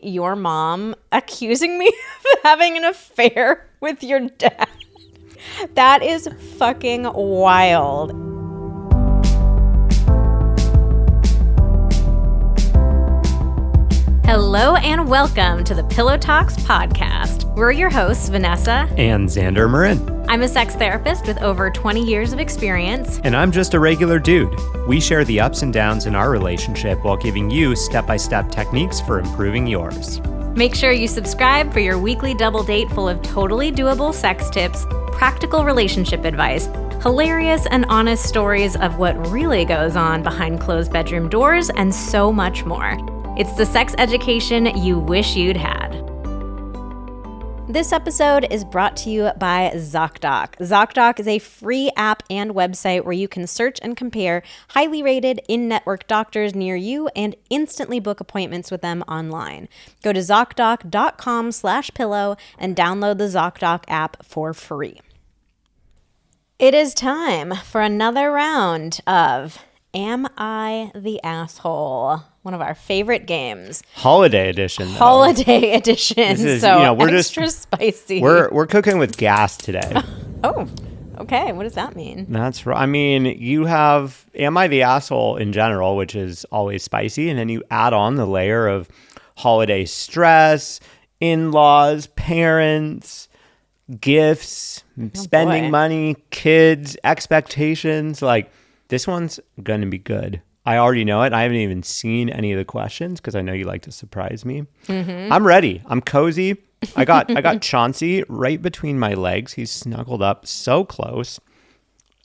your mom accusing me of having an affair with your dad. That is fucking wild. Hello and welcome to the Pillow Talks podcast. We're your hosts, Vanessa and Xander Marin. I'm a sex therapist with over 20 years of experience. And I'm just a regular dude. We share the ups and downs in our relationship while giving you step-by-step techniques for improving yours. Make sure you subscribe for your weekly double date full of totally doable sex tips, practical relationship advice, hilarious and honest stories of what really goes on behind closed bedroom doors, and so much more. It's the sex education you wish you'd had. This episode is brought to you by ZocDoc. ZocDoc is a free app and website where you can search and compare highly rated in-network doctors near you and instantly book appointments with them online. Go to ZocDoc.com/pillow and download the ZocDoc app for free. It is time for another round of Am I the Asshole? One of our favorite games. Holiday edition. Holiday edition. This is, so we're extra spicy. We're cooking with gas today. Oh, okay. What does that mean? That's right. I mean, you have Am I the Asshole in general, which is always spicy. And then you add on the layer of holiday stress, in-laws, parents, gifts, spending money, kids, expectations. Like, this one's going to be good. I already know it. I haven't even seen any of the questions because I know you like to surprise me. Mm-hmm. I'm ready. I'm cozy. I got Chauncey right between my legs. He's snuggled up so close.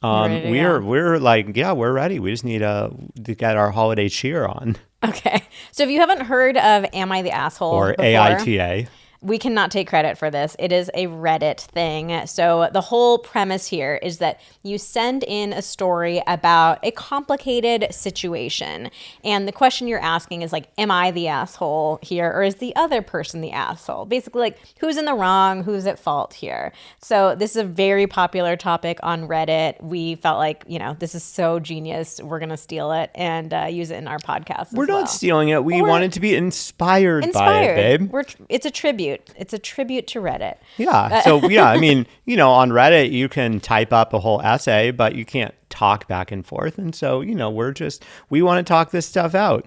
We're like, yeah, we're ready. We just need to get our holiday cheer on. Okay. So if you haven't heard of Am I the Asshole or before, AITA. We cannot take credit for this. It is a Reddit thing. So the whole premise here is that you send in a story about a complicated situation. And the question you're asking is like, am I the asshole here? Or is the other person the asshole? Basically, like, who's in the wrong? Who's at fault here? So this is a very popular topic on Reddit. We felt like, this is so genius. We're going to steal it and use it in our podcast. We're not stealing it. We wanted to be inspired by it, babe. It's a tribute. It's a tribute to Reddit. Yeah. So, yeah, I mean, on Reddit, you can type up a whole essay, but you can't talk back and forth. And so, we want to talk this stuff out.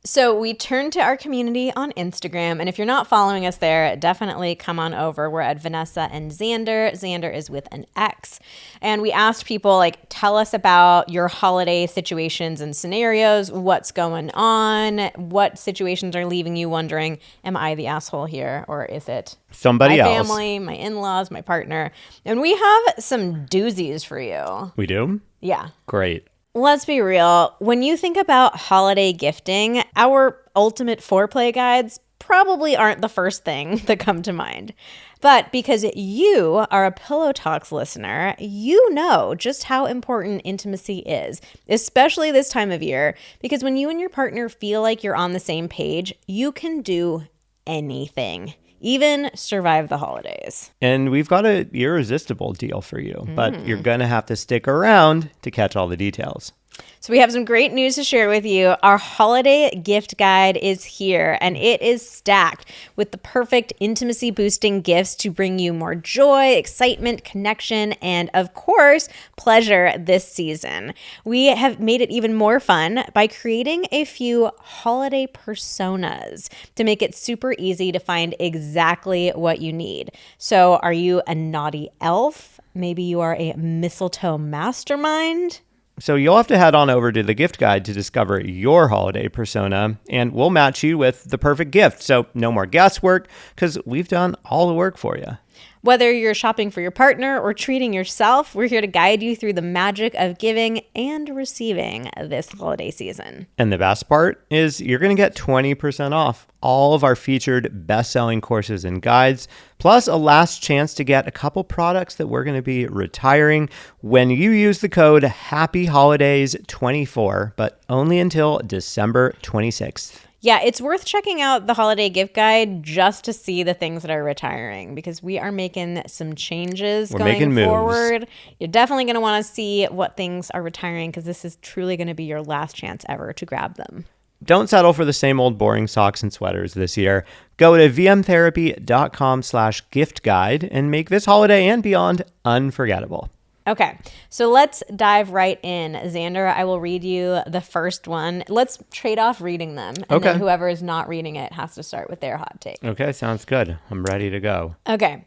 So we turn to our community on Instagram. And if you're not following us there, definitely come on over. We're at Vanessa and Xander. Xander is with an X. And we asked people, tell us about your holiday situations and scenarios. What's going on? What situations are leaving you wondering, am I the asshole here? Or is it somebody else? My family, my in-laws, my partner. And we have some doozies for you. We do? Yeah. Great. Let's be real. When you think about holiday gifting, our ultimate foreplay guides probably aren't the first thing that come to mind. But because you are a Pillow Talks listener, you know just how important intimacy is, especially this time of year. Because when you and your partner feel like you're on the same page, you can do anything. Even survive the holidays. And we've got an irresistible deal for you, but you're going to have to stick around to catch all the details. So we have some great news to share with you. Our holiday gift guide is here, and it is stacked with the perfect intimacy-boosting gifts to bring you more joy, excitement, connection, and, of course, pleasure this season. We have made it even more fun by creating a few holiday personas to make it super easy to find exactly what you need. So are you a naughty elf? Maybe you are a mistletoe mastermind? So you'll have to head on over to the gift guide to discover your holiday persona, and we'll match you with the perfect gift. So no more guesswork, because we've done all the work for you. Whether you're shopping for your partner or treating yourself, we're here to guide you through the magic of giving and receiving this holiday season. And the best part is you're going to get 20% off all of our featured best-selling courses and guides, plus a last chance to get a couple products that we're going to be retiring when you use the code HAPPYHOLIDAYS24, but only until December 26th. Yeah, it's worth checking out the holiday gift guide just to see the things that are retiring, because we are making some changes going forward. You're definitely going to want to see what things are retiring, because this is truly going to be your last chance ever to grab them. don't settle for the same old boring socks and sweaters this year. Go to vmtherapy.com/gift guide and make this holiday and beyond unforgettable. Okay, so let's dive right in. Xander, I will read you the first one. Let's trade off reading them. And then whoever is not reading it has to start with their hot take. Okay, sounds good. I'm ready to go. Okay.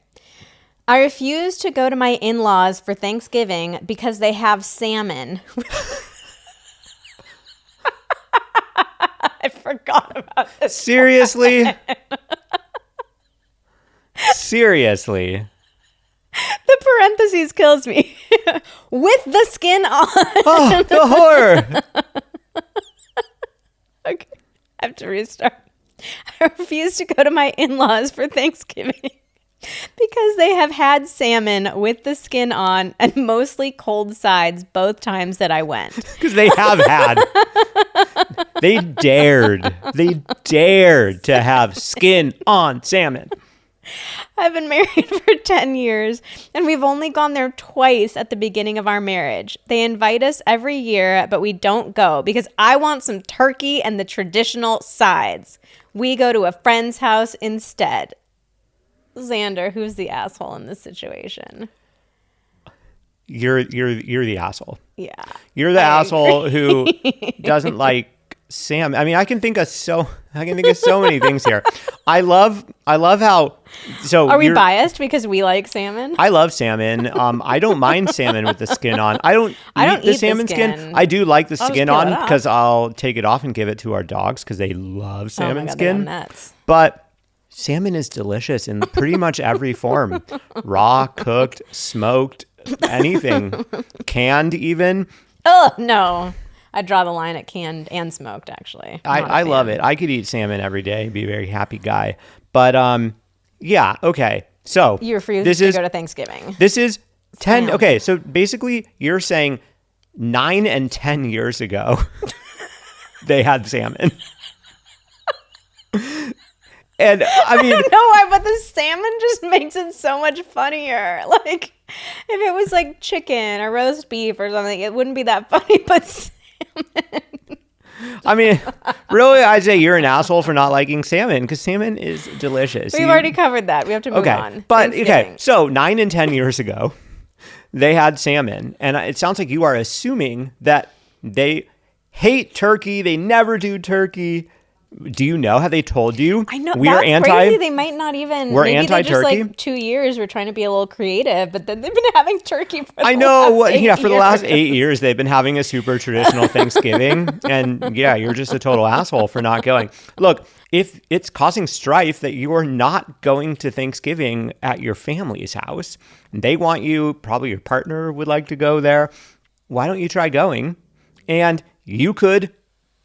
I refuse to go to my in-laws for Thanksgiving because they have salmon. I forgot about this. Seriously? Seriously? The parentheses kills me. With the skin on. Oh, the horror. Okay, I have to restart. I refuse to go to my in-laws for Thanksgiving because they have had salmon with the skin on and mostly cold sides both times that I went. Because they have had. They dared to have skin on salmon. I've been married for 10 years, and we've only gone there twice at the beginning of our marriage. They invite us every year, but we don't go because I want some turkey and the traditional sides. We go to a friend's house instead. Xander, who's the asshole in this situation? You're the asshole. Yeah. You're the asshole who doesn't like salmon. I mean, I can think of so many things here. I love how. So are we biased because we like salmon? I love salmon. I don't mind salmon with the skin on. I don't eat the salmon skin. I do like the skin on because I'll take it off and give it to our dogs because they love salmon skin. Nuts. But salmon is delicious in pretty much every form: raw, cooked, smoked, anything, canned even. Oh no. I draw the line at canned and smoked, actually. I love it. I could eat salmon every day, be a very happy guy. But yeah, okay. So you refuse to go to Thanksgiving. This is 10. Okay, so basically you're saying 9 and 10 years ago they had salmon. And I mean, I don't know why, but the salmon just makes it so much funnier. Like if it was like chicken or roast beef or something, it wouldn't be that funny, but salmon. I mean, really, I'd say you're an asshole for not liking salmon because salmon is delicious. We've already covered that. We have to move on. But okay, so 9 and 10 years ago, they had salmon, and it sounds like you are assuming that they hate turkey. They never do turkey. Do you know? Have they told you? I know. That's crazy. They might not even. We're anti-turkey. Just like 2 years, we're trying to be a little creative, but then they've been having turkey for the last 8 years. For the last 8 years, they've been having a super traditional Thanksgiving, and yeah, you're just a total asshole for not going. Look, if it's causing strife that you are not going to Thanksgiving at your family's house, and they want you, probably your partner would like to go there, why don't you try going? And you could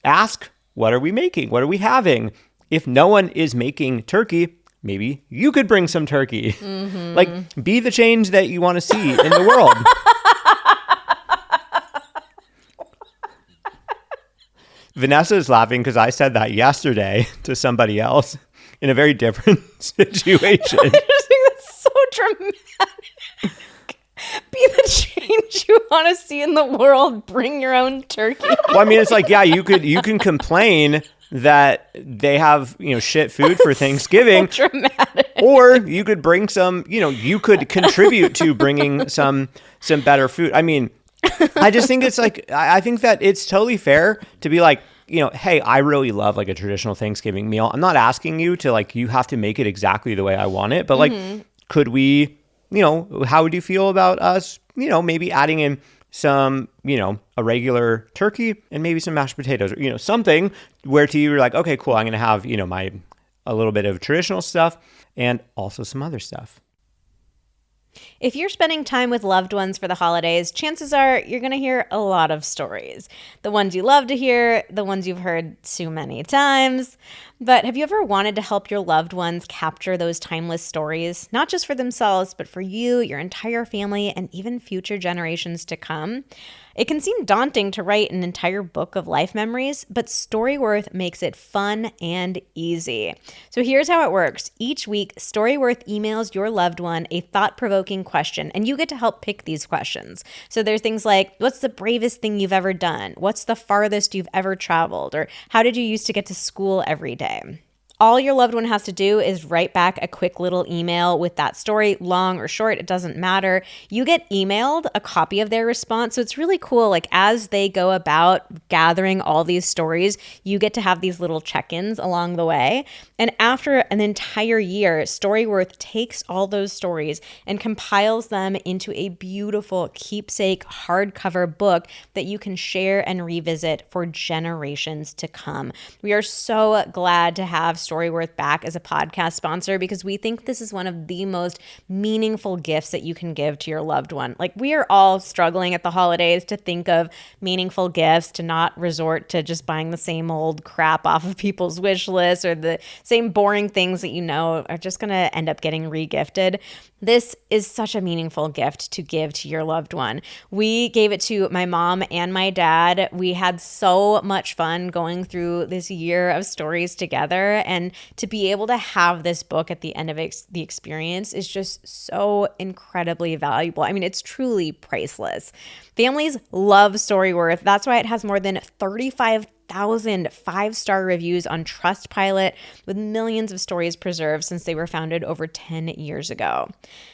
ask, what are we making? What are we having? If no one is making turkey, maybe you could bring some turkey. Mm-hmm. Like, be the change that you want to see in the world. Vanessa is laughing because I said that yesterday to somebody else in a very different situation. I just think that's so dramatic. Be the change you want to see in the world. Bring your own turkey. Well, I mean, it's like, yeah, you can complain that they have, shit food for Thanksgiving. So dramatic. Or you could bring some, you could contribute to bringing some better food. I mean, I just think it's like, I think that it's totally fair to be like, hey, I really love like a traditional Thanksgiving meal. I'm not asking you to like, you have to make it exactly the way I want it, but like, could we, how would you feel about us, maybe adding in some, a regular turkey and maybe some mashed potatoes, or, something where to you're like, okay, cool. I'm going to have, a little bit of traditional stuff and also some other stuff. If you're spending time with loved ones for the holidays, chances are you're going to hear a lot of stories. The ones you love to hear, the ones you've heard so many times. But have you ever wanted to help your loved ones capture those timeless stories, not just for themselves, but for you, your entire family, and even future generations to come? It can seem daunting to write an entire book of life memories, but Storyworth makes it fun and easy. So here's how it works. Each week, Storyworth emails your loved one a thought-provoking question, and you get to help pick these questions. So there's things like, what's the bravest thing you've ever done? What's the farthest you've ever traveled? Or how did you used to get to school every day? All your loved one has to do is write back a quick little email with that story, long or short, it doesn't matter. You get emailed a copy of their response. So it's really cool. Like as they go about gathering all these stories, you get to have these little check-ins along the way. And after an entire year, Storyworth takes all those stories and compiles them into a beautiful keepsake hardcover book that you can share and revisit for generations to come. We are so glad to have Storyworth back as a podcast sponsor because we think this is one of the most meaningful gifts that you can give to your loved one. Like we are all struggling at the holidays to think of meaningful gifts, to not resort to just buying the same old crap off of people's wish lists or the same boring things that you know are just going to end up getting regifted. This is such a meaningful gift to give to your loved one. We gave it to my mom and my dad. We had so much fun going through this year of stories together. And to be able to have this book at the end of the experience is just so incredibly valuable. I mean, it's truly priceless. Families love Storyworth. That's why it has more than 35,000 five-star reviews on Trustpilot, with millions of stories preserved since they were founded over 10 years ago.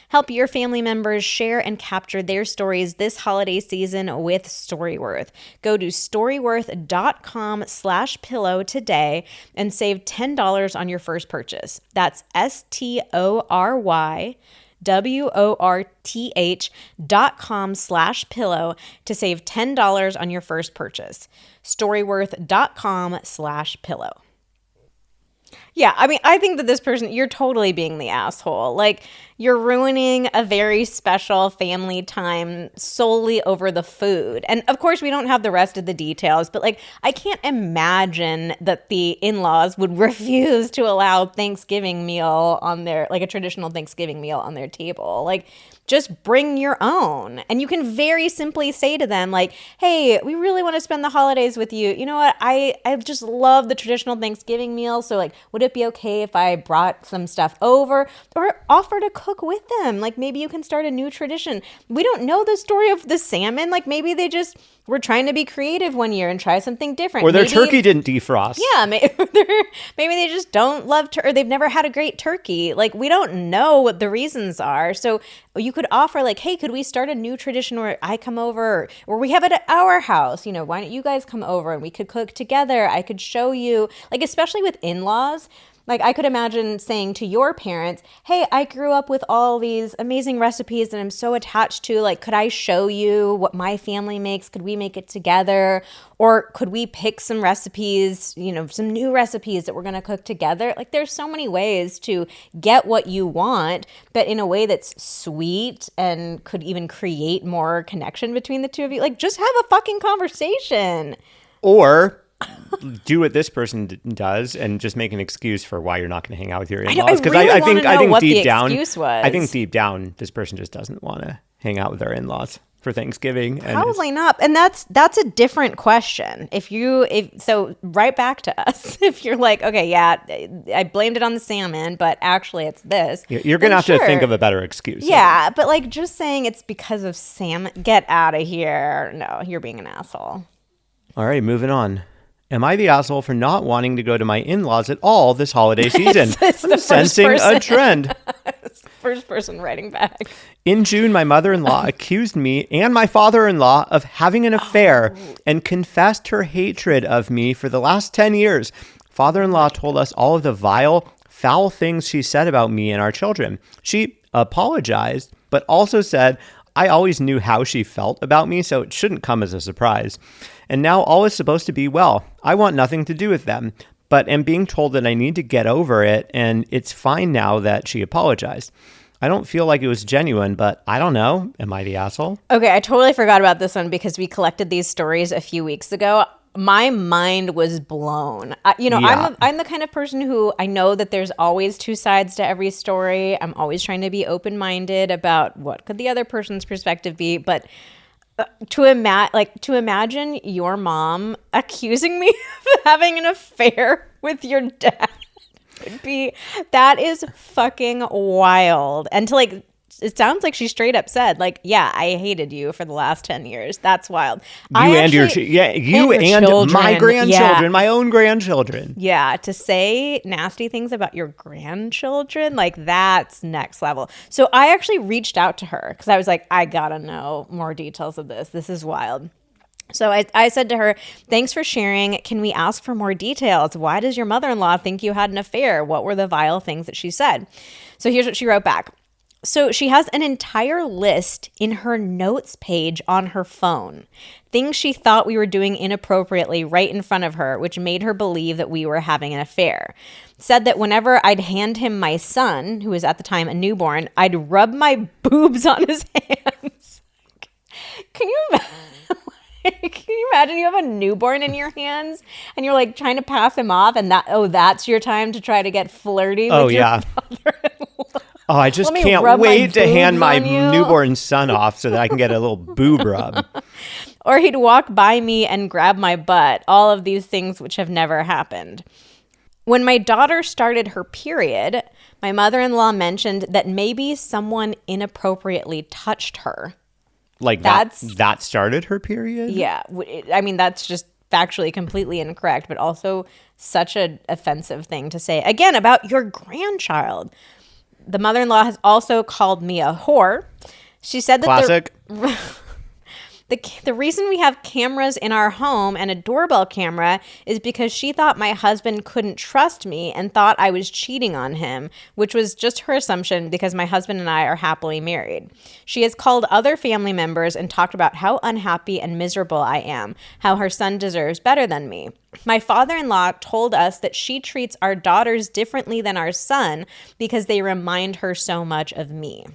Help your family members share and capture their stories this holiday season with Storyworth. Go to storyworth.com/pillow today and save $10 on your first purchase. That's STORYWORTH.com/pillow to save $10 on your first purchase. Storyworth.com/pillow. Yeah, I mean, I think that this person, you're totally being the asshole. Like, you're ruining a very special family time solely over the food. And of course, we don't have the rest of the details, but like, I can't imagine that the in-laws would refuse to allow Thanksgiving meal on their, like a traditional Thanksgiving meal on their table. Like, just bring your own. And you can very simply say to them, like, hey, we really want to spend the holidays with you. You know what? I just love the traditional Thanksgiving meal. So like, would it be okay if I brought some stuff over or offer to cook with them? Like maybe you can start a new tradition. We don't know the story of the salmon. Like maybe they just were trying to be creative one year and try something different. Or their turkey didn't defrost. Yeah, maybe they just don't love turkey, or they've never had a great turkey. Like we don't know what the reasons are. So you could offer like, hey, could we start a new tradition where I come over or we have it at our house? You know, why don't you guys come over and we could cook together? I could show you, like, especially with in-laws. Like I could imagine saying to your parents, hey, I grew up with all these amazing recipes that I'm so attached to. Like, could I show you what my family makes? Could we make it together? Or could we pick some recipes, you know, some new recipes that we're going to cook together? Like there's so many ways to get what you want, but in a way that's sweet and could even create more connection between the two of you. Like just have a fucking conversation. Or do what this person does and just make an excuse for why you're not going to hang out with your in-laws. Because I think deep down, I think deep down, this person just doesn't want to hang out with their in-laws for Thanksgiving. And probably not. And that's a different question. So write back to us if you're like, okay, yeah, I blamed it on the salmon, but actually it's this. You're going to have to think of a better excuse. Yeah, but like just saying it's because of salmon, get out of here. No, you're being an asshole. All right, moving on. Am I the asshole for not wanting to go to my in-laws at all this holiday season? I'm sensing a trend. First person writing back. In June, my mother-in-law accused me and my father-in-law of having an affair and confessed her hatred of me for the last 10 years. Father-in-law told us all of the vile, foul things she said about me and our children. She apologized, but also said, I always knew how she felt about me, so it shouldn't come as a surprise. And now all is supposed to be well. I want nothing to do with them, but am being told that I need to get over it, and it's fine now that she apologized. I don't feel like it was genuine, but I don't know. Am I the asshole? Okay, I totally forgot about this one because we collected these stories a few weeks ago. my mind was blown. Yeah. I'm the kind of person who I know that there's always two sides to every story. I'm always trying to be open-minded about what could the other person's perspective be, but to imagine your mom accusing me of having an affair with your dad that is fucking wild. And to it sounds like she straight up said, yeah, I hated you for the last 10 years. That's wild. You and your my grandchildren, my own grandchildren. Yeah, to say nasty things about your grandchildren, that's next level. So I actually reached out to her because I was like, I gotta know more details of this. This is wild. So I said to her, thanks for sharing. Can we ask for more details? Why does your mother-in-law think you had an affair? What were the vile things that she said? So here's what she wrote back. So she has an entire list in her notes page on her phone. Things she thought we were doing inappropriately right in front of her, which made her believe that we were having an affair. Said that whenever I'd hand him my son, who was at the time a newborn, I'd rub my boobs on his hands. Can you imagine? Can you imagine you have a newborn in your hands and you're trying to pass him off and that's your time to try to get flirty with your father-in-law? Oh, I just can't wait to hand my newborn son off so that I can get a little boob rub. Or he'd walk by me and grab my butt. All of these things which have never happened. When my daughter started her period, my mother-in-law mentioned that maybe someone inappropriately touched her. That started her period? Yeah. I mean, that's just factually completely incorrect, but also such an offensive thing to say, again, about your grandchild. The mother-in-law has also called me a whore. She said that classic. The reason we have cameras in our home and a doorbell camera is because she thought my husband couldn't trust me and thought I was cheating on him, which was just her assumption because my husband and I are happily married. She has called other family members and talked about how unhappy and miserable I am, how her son deserves better than me. My father-in-law told us that she treats our daughters differently than our son because they remind her so much of me.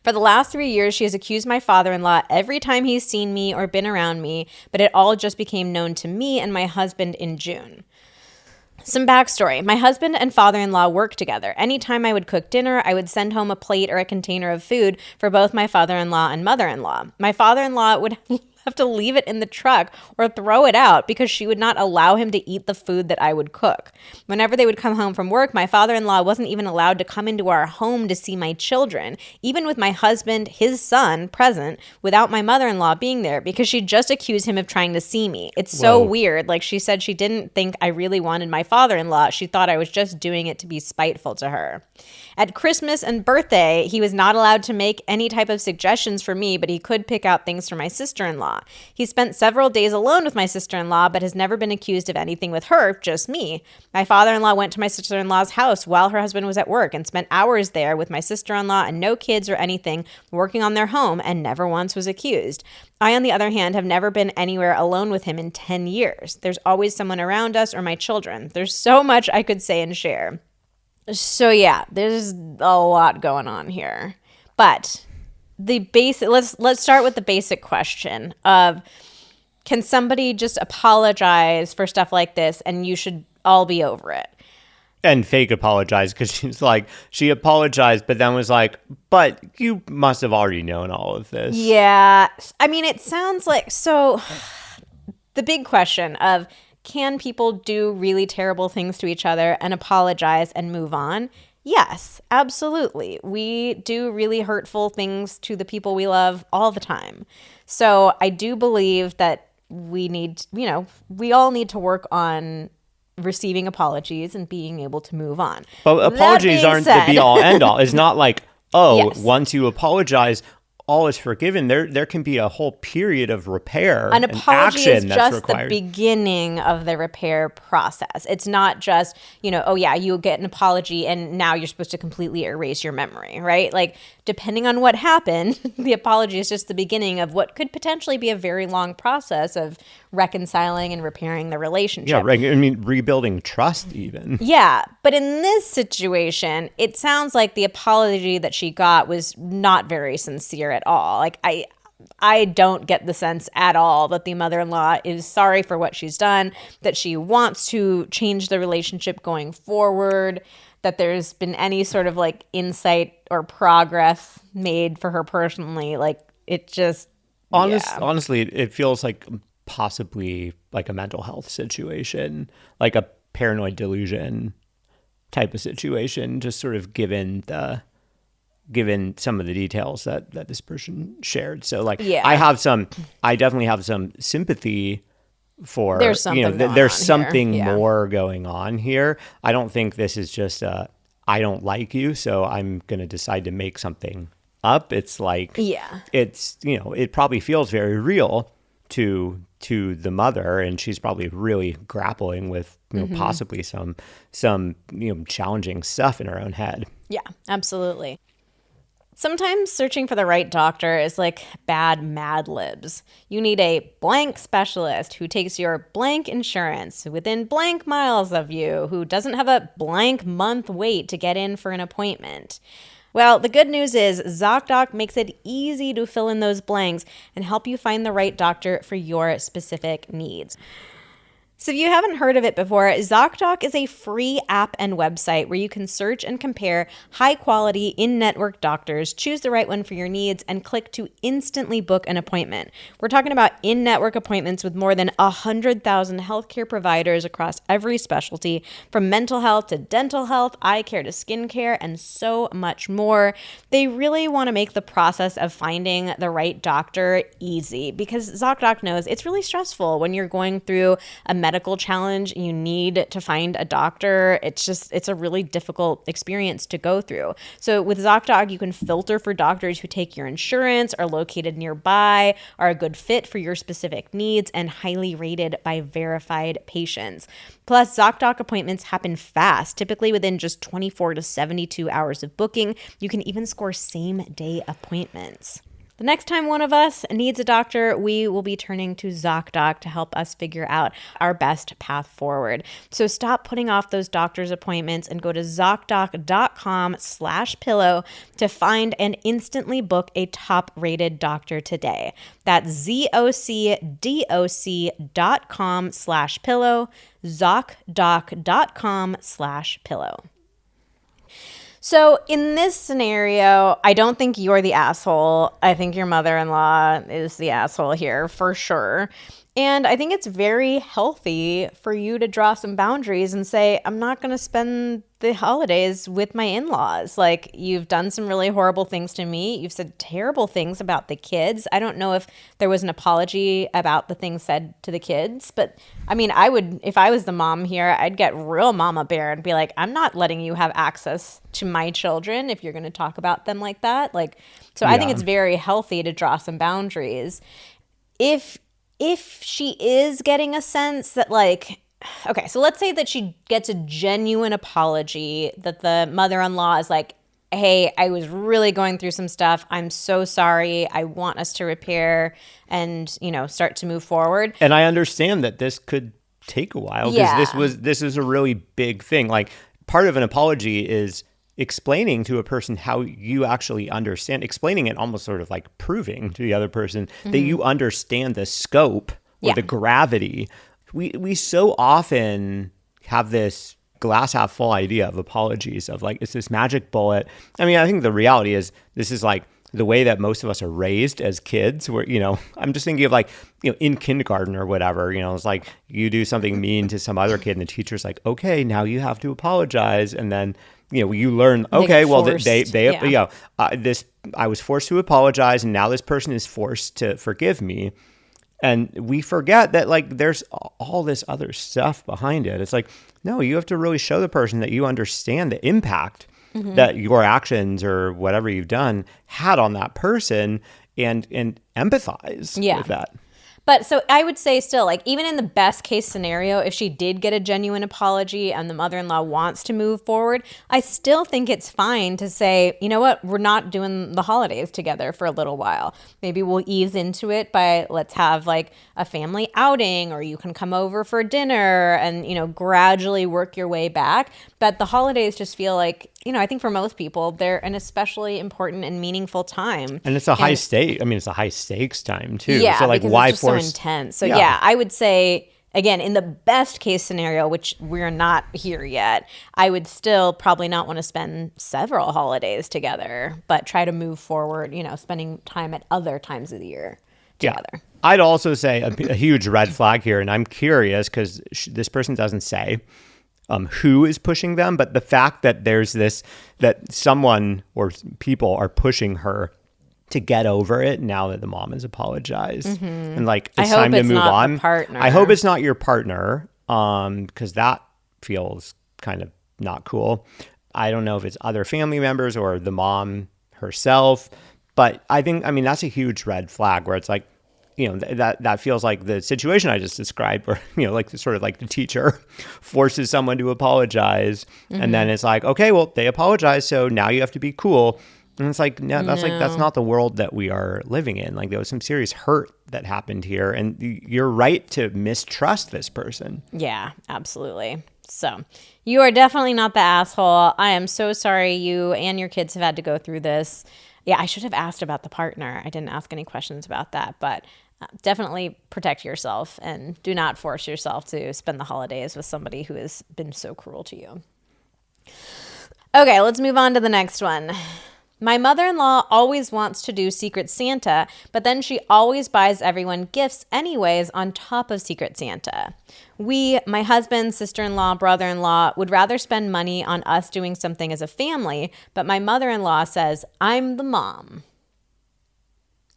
For the last 3 years, she has accused my father-in-law every time he's seen me or been around me, but it all just became known to me and my husband in June. Some backstory. My husband and father-in-law work together. Anytime I would cook dinner, I would send home a plate or a container of food for both my father-in-law and mother-in-law. My father-in-law would have to leave it in the truck or throw it out because she would not allow him to eat the food that I would cook. Whenever they would come home from work, my father-in-law wasn't even allowed to come into our home to see my children, even with my husband, his son, present, without my mother-in-law being there because she just accused him of trying to see me. It's so weird. She said she didn't think I really wanted my father-in-law. She thought I was just doing it to be spiteful to her. At Christmas and birthday, he was not allowed to make any type of suggestions for me, but he could pick out things for my sister-in-law. He spent several days alone with my sister-in-law, but has never been accused of anything with her, just me. My father-in-law went to my sister-in-law's house while her husband was at work and spent hours there with my sister-in-law and no kids or anything, working on their home, and never once was accused. I, on the other hand, have never been anywhere alone with him in 10 years. There's always someone around us or my children. There's so much I could say and share. So yeah, there's a lot going on here. But let's start with the basic question of, can somebody just apologize for stuff like this and you should all be over it? And fake apologize because she apologized, but then was like, but you must have already known all of this. Yeah. I mean, it sounds like, so the big question of, can people do really terrible things to each other and apologize and move on? Yes, absolutely. We do really hurtful things to the people we love all the time. So I do believe that we all need to work on receiving apologies and being able to move on. But apologies aren't the be-all, end-all. It's not like, yes, once you apologize, all is forgiven. There can be a whole period of repair. An apology and action is that's just required. the beginning of the repair process. It's not just, you get an apology and now you're supposed to completely erase your memory, right? Depending on what happened, the apology is just the beginning of what could potentially be a very long process of reconciling and repairing the relationship. Yeah, right. I mean, rebuilding trust even. Yeah, but in this situation, it sounds like the apology that she got was not very sincere at all. I don't get the sense at all that the mother-in-law is sorry for what she's done, that she wants to change the relationship going forward, that there's been any sort of like insight or progress made for her personally. Like it just, Honestly, it feels like possibly like a mental health situation, like a paranoid delusion type of situation, just sort of given some of the details that this person shared. So like, I definitely have some sympathy for, there's something there's something more going on here. I don't think this is just I don't like you, so I'm going to decide to make something up. It's like, it's, it probably feels very real to the mother, and she's probably really grappling with possibly some challenging stuff in her own head. Yeah, absolutely. Sometimes searching for the right doctor is like bad Mad Libs. You need a blank specialist who takes your blank insurance within blank miles of you, who doesn't have a blank month wait to get in for an appointment. Well, the good news is ZocDoc makes it easy to fill in those blanks and help you find the right doctor for your specific needs. So if you haven't heard of it before, ZocDoc is a free app and website where you can search and compare high-quality in-network doctors, choose the right one for your needs, and click to instantly book an appointment. We're talking about in-network appointments with more than 100,000 healthcare providers across every specialty, from mental health to dental health, eye care to skincare, and so much more. They really want to make the process of finding the right doctor easy, because ZocDoc knows it's really stressful when you're going through a medical challenge, you need to find a doctor. It's a really difficult experience to go through. So with ZocDoc, you can filter for doctors who take your insurance, are located nearby, are a good fit for your specific needs, and highly rated by verified patients. Plus, ZocDoc appointments happen fast, typically within just 24 to 72 hours of booking. You can even score same-day appointments. The next time one of us needs a doctor, we will be turning to ZocDoc to help us figure out our best path forward. So stop putting off those doctor's appointments and go to ZocDoc.com/pillow to find and instantly book a top-rated doctor today. That's ZocDoc.com/pillow, ZocDoc.com/pillow. So in this scenario, I don't think you're the asshole. I think your mother-in-law is the asshole here for sure. And I think it's very healthy for you to draw some boundaries and say, I'm not going to spend the holidays with my in-laws. Like, you've done some really horrible things to me. You've said terrible things about the kids. I don't know if there was an apology about the things said to the kids, but I mean, I would, if I was the mom here, I'd get real mama bear and be like, I'm not letting you have access to my children if you're going to talk about them like that. Like, so I think it's very healthy to draw some boundaries. If she is getting a sense that, like, okay, so let's say that she gets a genuine apology, that the mother-in-law is like, hey, I was really going through some stuff. I'm so sorry. I want us to repair and, start to move forward. And I understand that this could take a while because this is a really big thing. Like, part of an apology is explaining to a person how you actually understand, explaining it almost sort of like proving to the other person that you understand the scope or the gravity. We so often have this glass half full idea of apologies, of like, it's this magic bullet. I mean, I think the reality is this is like the way that most of us are raised as kids, where, I'm just thinking of like, in kindergarten or whatever, it's like you do something mean to some other kid and the teacher's like, okay, now you have to apologize. And then, you learn, okay, well, I was forced to apologize and now this person is forced to forgive me. And we forget that, like, there's all this other stuff behind it. It's like, no, you have to really show the person that you understand the impact that your actions or whatever you've done had on that person and empathize with that. But so I would say still, like, even in the best case scenario, if she did get a genuine apology and the mother-in-law wants to move forward, I still think it's fine to say, you know what, we're not doing the holidays together for a little while. Maybe we'll ease into it by, let's have like a family outing, or you can come over for dinner and, gradually work your way back. But the holidays just feel like I think for most people, they're an especially important and meaningful time. And it's a high stake. I mean, it's a high stakes time too. Yeah, so like, because why it's just force? so intense. So yeah, I would say, again, in the best case scenario, which we're not here yet, I would still probably not want to spend several holidays together, but try to move forward, spending time at other times of the year together. Yeah. I'd also say a huge red flag here, and I'm curious because this person doesn't say who is pushing them, but the fact that there's that someone or people are pushing her to get over it now that the mom has apologized, and like it's time to move on. I hope it's not your partner, because that feels kind of not cool. I don't know if it's other family members or the mom herself, but I mean that's a huge red flag where it's like, that feels like the situation I just described, where, like sort of like the teacher forces someone to apologize, and then it's like, okay, well, they apologized, so now you have to be cool. And it's like, no, that's not the world that we are living in. Like, there was some serious hurt that happened here, and you're right to mistrust this person. Yeah, absolutely. So you are definitely not the asshole. I am so sorry you and your kids have had to go through this. Yeah, I should have asked about the partner. I didn't ask any questions about that, but definitely protect yourself and do not force yourself to spend the holidays with somebody who has been so cruel to you. Okay, let's move on to the next one. My mother-in-law always wants to do Secret Santa, but then she always buys everyone gifts anyways on top of Secret Santa. We, my husband, sister-in-law, brother-in-law, would rather spend money on us doing something as a family, but my mother-in-law says, I'm the mom.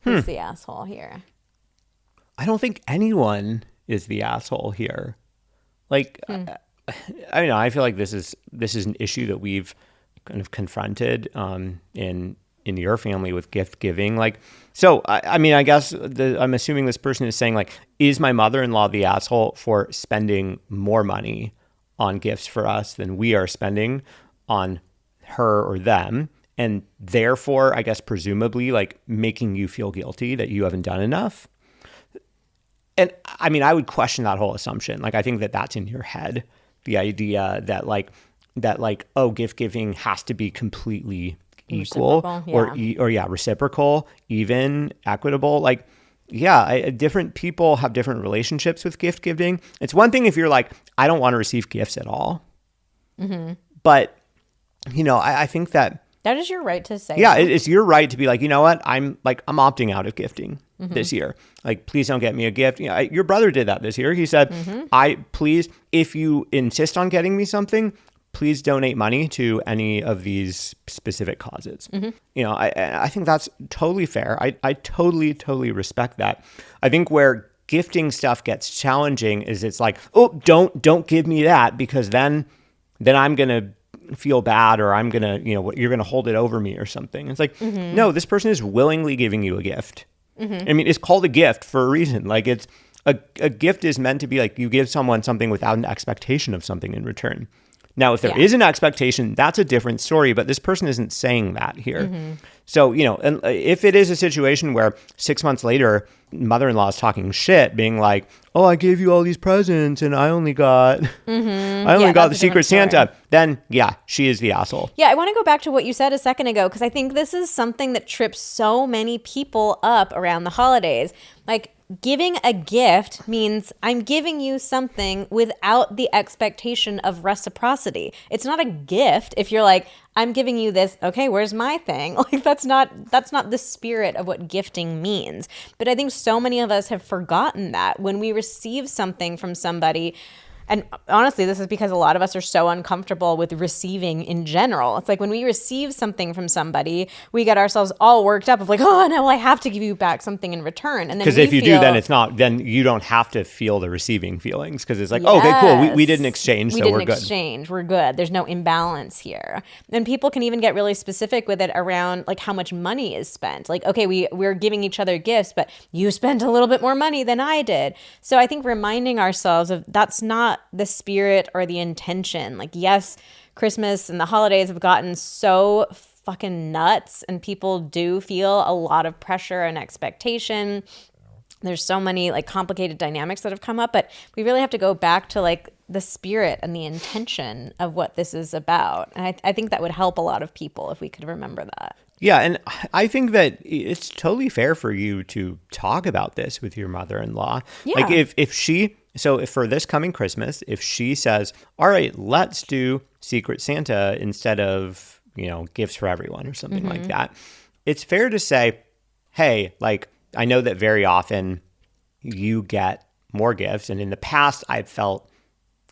Who's the asshole here? I don't think anyone is the asshole here. Like, I feel like this is an issue that we've kind of confronted in your family with gift giving. Like, so I mean, I guess I'm assuming this person is saying, like, is my mother-in-law the asshole for spending more money on gifts for us than we are spending on her or them, and therefore, I guess presumably, like, making you feel guilty that you haven't done enough? And I mean, I would question that whole assumption. Like, I think that that's in your head, the idea that oh, gift giving has to be completely equal reciprocal, even, equitable. Like, yeah, different people have different relationships with gift giving. It's one thing if you're like, I don't want to receive gifts at all. But, I think that is your right to say. Yeah, it's your right to be like, you know what? I'm opting out of gifting this year. Like, please don't get me a gift. Your brother did that this year. He said, please, if you insist on getting me something, please donate money to any of these specific causes. I think that's totally fair. I totally respect that. I think where gifting stuff gets challenging is it's like, oh, don't give me that, because then I'm going to feel bad, or I'm going to, you're going to hold it over me or something. It's like, no, this person is willingly giving you a gift. I mean, it's called a gift for a reason. Like, it's a gift is meant to be like, you give someone something without an expectation of something in return. Now, if there is an expectation, that's a different story, but this person isn't saying that here. So, and if it is a situation where 6 months later, mother-in-law is talking shit, being like, oh, I gave you all these presents and I only got the Secret Santa, then yeah, she is the asshole. Yeah, I want to go back to what you said a second ago, because I think this is something that trips so many people up around the holidays. Like, giving a gift means I'm giving you something without the expectation of reciprocity. It's not a gift if you're like, I'm giving you this, okay, where's my thing? Like, that's not the spirit of what gifting means. But I think so many of us have forgotten that when we receive something from somebody. And honestly, this is because a lot of us are so uncomfortable with receiving in general. It's like when we receive something from somebody, we get ourselves all worked up of like, oh, no, I have to give you back something in return. And then because if you do, then you don't have to feel the receiving feelings, because it's like, yes, okay, cool, we didn't exchange, so we're good. We're good. There's no imbalance here. And people can even get really specific with it around like how much money is spent. Like, okay, we're giving each other gifts, but you spent a little bit more money than I did. So I think reminding ourselves of that's not the spirit or the intention. Like, yes, Christmas and the holidays have gotten so fucking nuts, and people do feel a lot of pressure and expectation. There's so many like complicated dynamics that have come up, but we really have to go back to like the spirit and the intention of what this is about. And I think that would help a lot of people if we could remember that. Yeah, and I think that it's totally fair for you to talk about this with your mother-in-law. Yeah. Like if for this coming Christmas, if she says, all right, let's do Secret Santa instead of, gifts for everyone or something like that, it's fair to say, hey, like, I know that very often you get more gifts, and in the past I've felt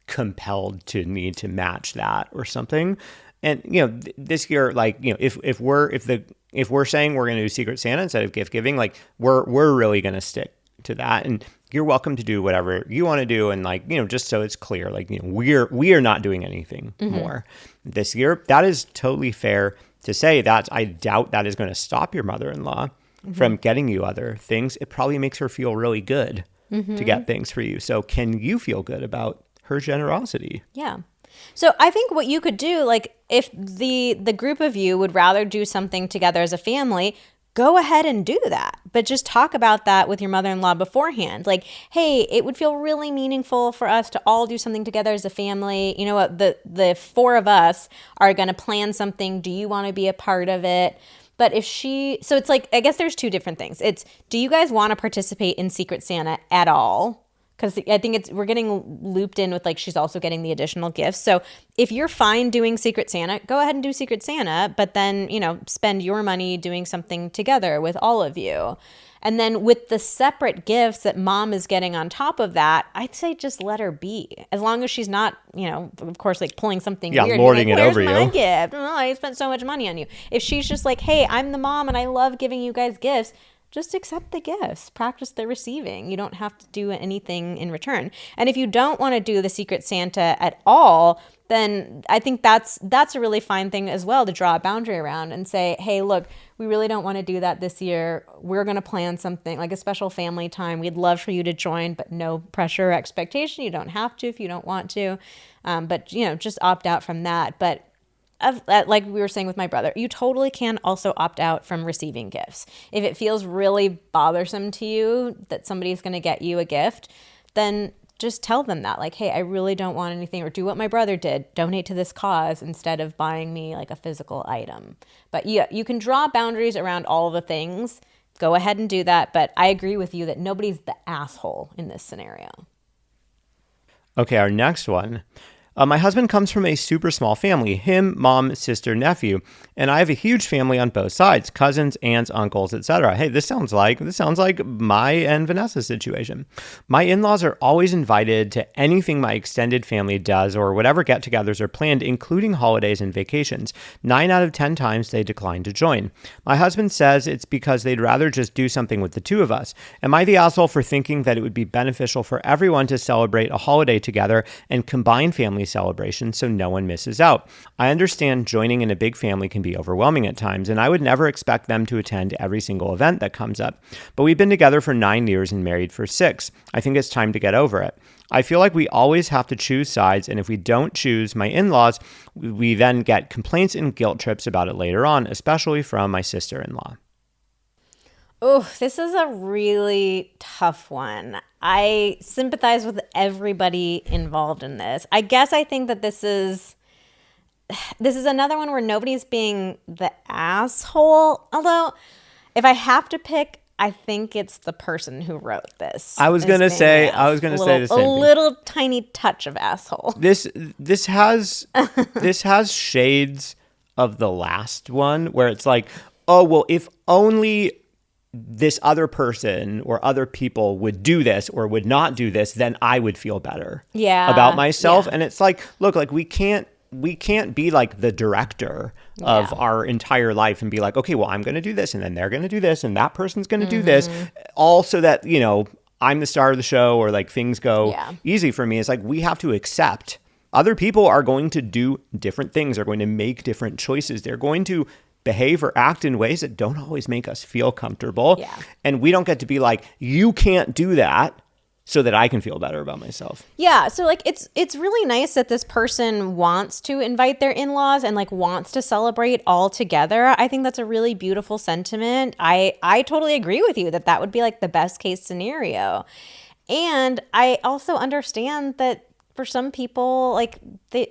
compelled to need to match that or something. And this year, like, if we're saying we're going to do Secret Santa instead of gift giving, like we're really going to stick to that. And you're welcome to do whatever you want to do, and like just so it's clear, like we are not doing anything more this year. That is totally fair to say. That I doubt that is going to stop your mother-in-law from getting you other things. It probably makes her feel really good to get things for you. So can you feel good about her generosity? Yeah. So I think what you could do, like if the group of you would rather do something together as a family, go ahead and do that. But just talk about that with your mother-in-law beforehand. Like, hey, it would feel really meaningful for us to all do something together as a family. You know what? The four of us are going to plan something. Do you want to be a part of it? But so it's like, I guess there's two different things. It's, do you guys want to participate in Secret Santa at all? Because I think we're getting looped in with like, she's also getting the additional gifts. So if you're fine doing Secret Santa, go ahead and do Secret Santa, but then, spend your money doing something together with all of you. And then with the separate gifts that mom is getting on top of that, I'd say just let her be. As long as she's not, of course, like pulling something weird. Lording it over you. Where's my gift? Oh, I spent so much money on you. If she's just like, hey, I'm the mom and I love giving you guys gifts, just accept the gifts. Practice the receiving. You don't have to do anything in return. And if you don't want to do the Secret Santa at all, then I think that's a really fine thing as well to draw a boundary around and say, hey, look, we really don't want to do that this year. We're going to plan something like a special family time. We'd love for you to join, but no pressure or expectation. You don't have to if you don't want to. But, just opt out from that. But like we were saying with my brother, you totally can also opt out from receiving gifts. If it feels really bothersome to you that somebody's going to get you a gift, then just tell them that, like, hey, I really don't want anything, or do what my brother did, donate to this cause instead of buying me like a physical item. But yeah, you can draw boundaries around all of the things. Go ahead and do that. But I agree with you that nobody's the asshole in this scenario. Okay, our next one. My husband comes from a super small family, him, mom, sister, nephew, and I have a huge family on both sides, cousins, aunts, uncles, etc. Hey, this sounds like my and Vanessa's situation. My in-laws are always invited to anything my extended family does or whatever get-togethers are planned, including holidays and vacations. 9 out of 10 times they decline to join. My husband says it's because they'd rather just do something with the two of us. Am I the asshole for thinking that it would be beneficial for everyone to celebrate a holiday together and combine family celebration so no one misses out? I understand joining in a big family can be overwhelming at times, and I would never expect them to attend every single event that comes up. But we've been together for 9 years and married for 6. I think it's time to get over it. I feel like we always have to choose sides, and if we don't choose my in-laws, we then get complaints and guilt trips about it later on, especially from my sister-in-law. Oh, this is a really tough one. I sympathize with everybody involved in this. I guess I think that this is another one where nobody's being the asshole. Although, if I have to pick, I think it's the person who wrote this. I was gonna say the same thing. A little tiny touch of asshole. This has shades of the last one where it's like, oh well, if only this other person or other people would do this or would not do this, then I would feel better about myself. Yeah. And it's like, look, like we can't be like the director of our entire life and be like, okay, well, I'm going to do this and then they're going to do this and that person's going to do this, all so that, I'm the star of the show or like things go easy for me. It's like we have to accept other people are going to do different things. They're going to make different choices. They're going to behave or act in ways that don't always make us feel comfortable. Yeah. And we don't get to be like, you can't do that. so that I can feel better about myself. Yeah, so like it's really nice that this person wants to invite their in-laws and like wants to celebrate all together. I think that's a really beautiful sentiment. I totally agree with you that would be like the best case scenario. And I also understand that for some people, like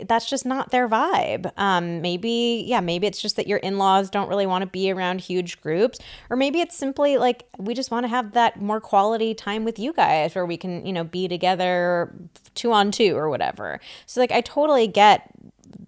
that's just not their vibe. Maybe it's just that your in-laws don't really want to be around huge groups, or maybe it's simply like we just want to have that more quality time with you guys where we can, be together 2-on-2 or whatever. So like I totally get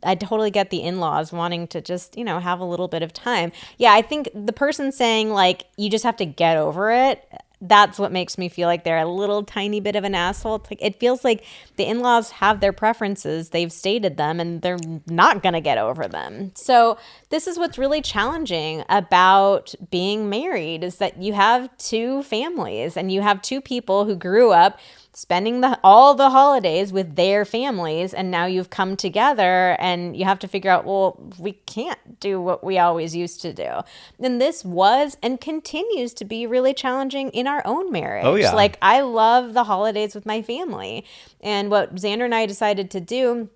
the in-laws wanting to just, have a little bit of time. Yeah, I think the person saying like you just have to get over it, that's what makes me feel like they're a little tiny bit of an asshole. It's like, it feels like the in-laws have their preferences, they've stated them, and they're not going to get over them. So this is what's really challenging about being married, is that you have two families and you have two people who grew up spending all the holidays with their families, and now you've come together and you have to figure out, well, we can't do what we always used to do. And this was and continues to be really challenging in our own marriage. Oh, yeah. Like, I love the holidays with my family. And what Xander and I decided to do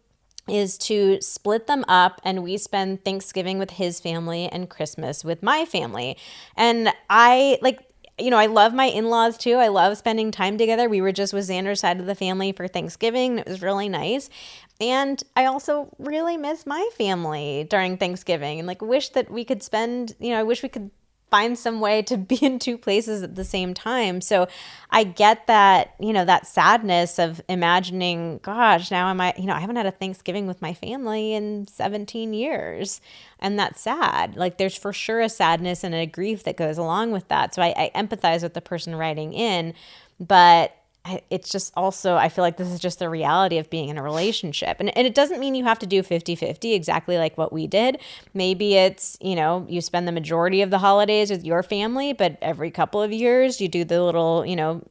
is to split them up, and we spend Thanksgiving with his family and Christmas with my family. And I love my in-laws too. I love spending time together. We were just with Xander's side of the family for Thanksgiving, and it was really nice. And I also really miss my family during Thanksgiving, and like wish that we could I wish we could find some way to be in two places at the same time. So I get that, that sadness of imagining, gosh, now I haven't had a Thanksgiving with my family in 17 years. And that's sad. Like, there's for sure a sadness and a grief that goes along with that. So I empathize with the person writing in, but it's just also, I feel like this is just the reality of being in a relationship. And it doesn't mean you have to do 50-50 exactly like what we did. Maybe it's, you spend the majority of the holidays with your family, but every couple of years you do the little,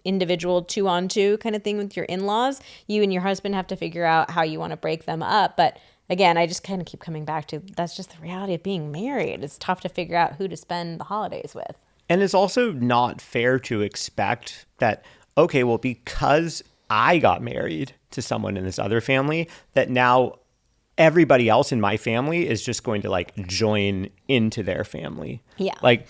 individual 2-on-2 kind of thing with your in-laws. You and your husband have to figure out how you want to break them up. But again, I just kind of keep coming back to that's just the reality of being married. It's tough to figure out who to spend the holidays with. And it's also not fair to expect that, okay, well, because I got married to someone in this other family, that now everybody else in my family is just going to like join into their family. Yeah. Like,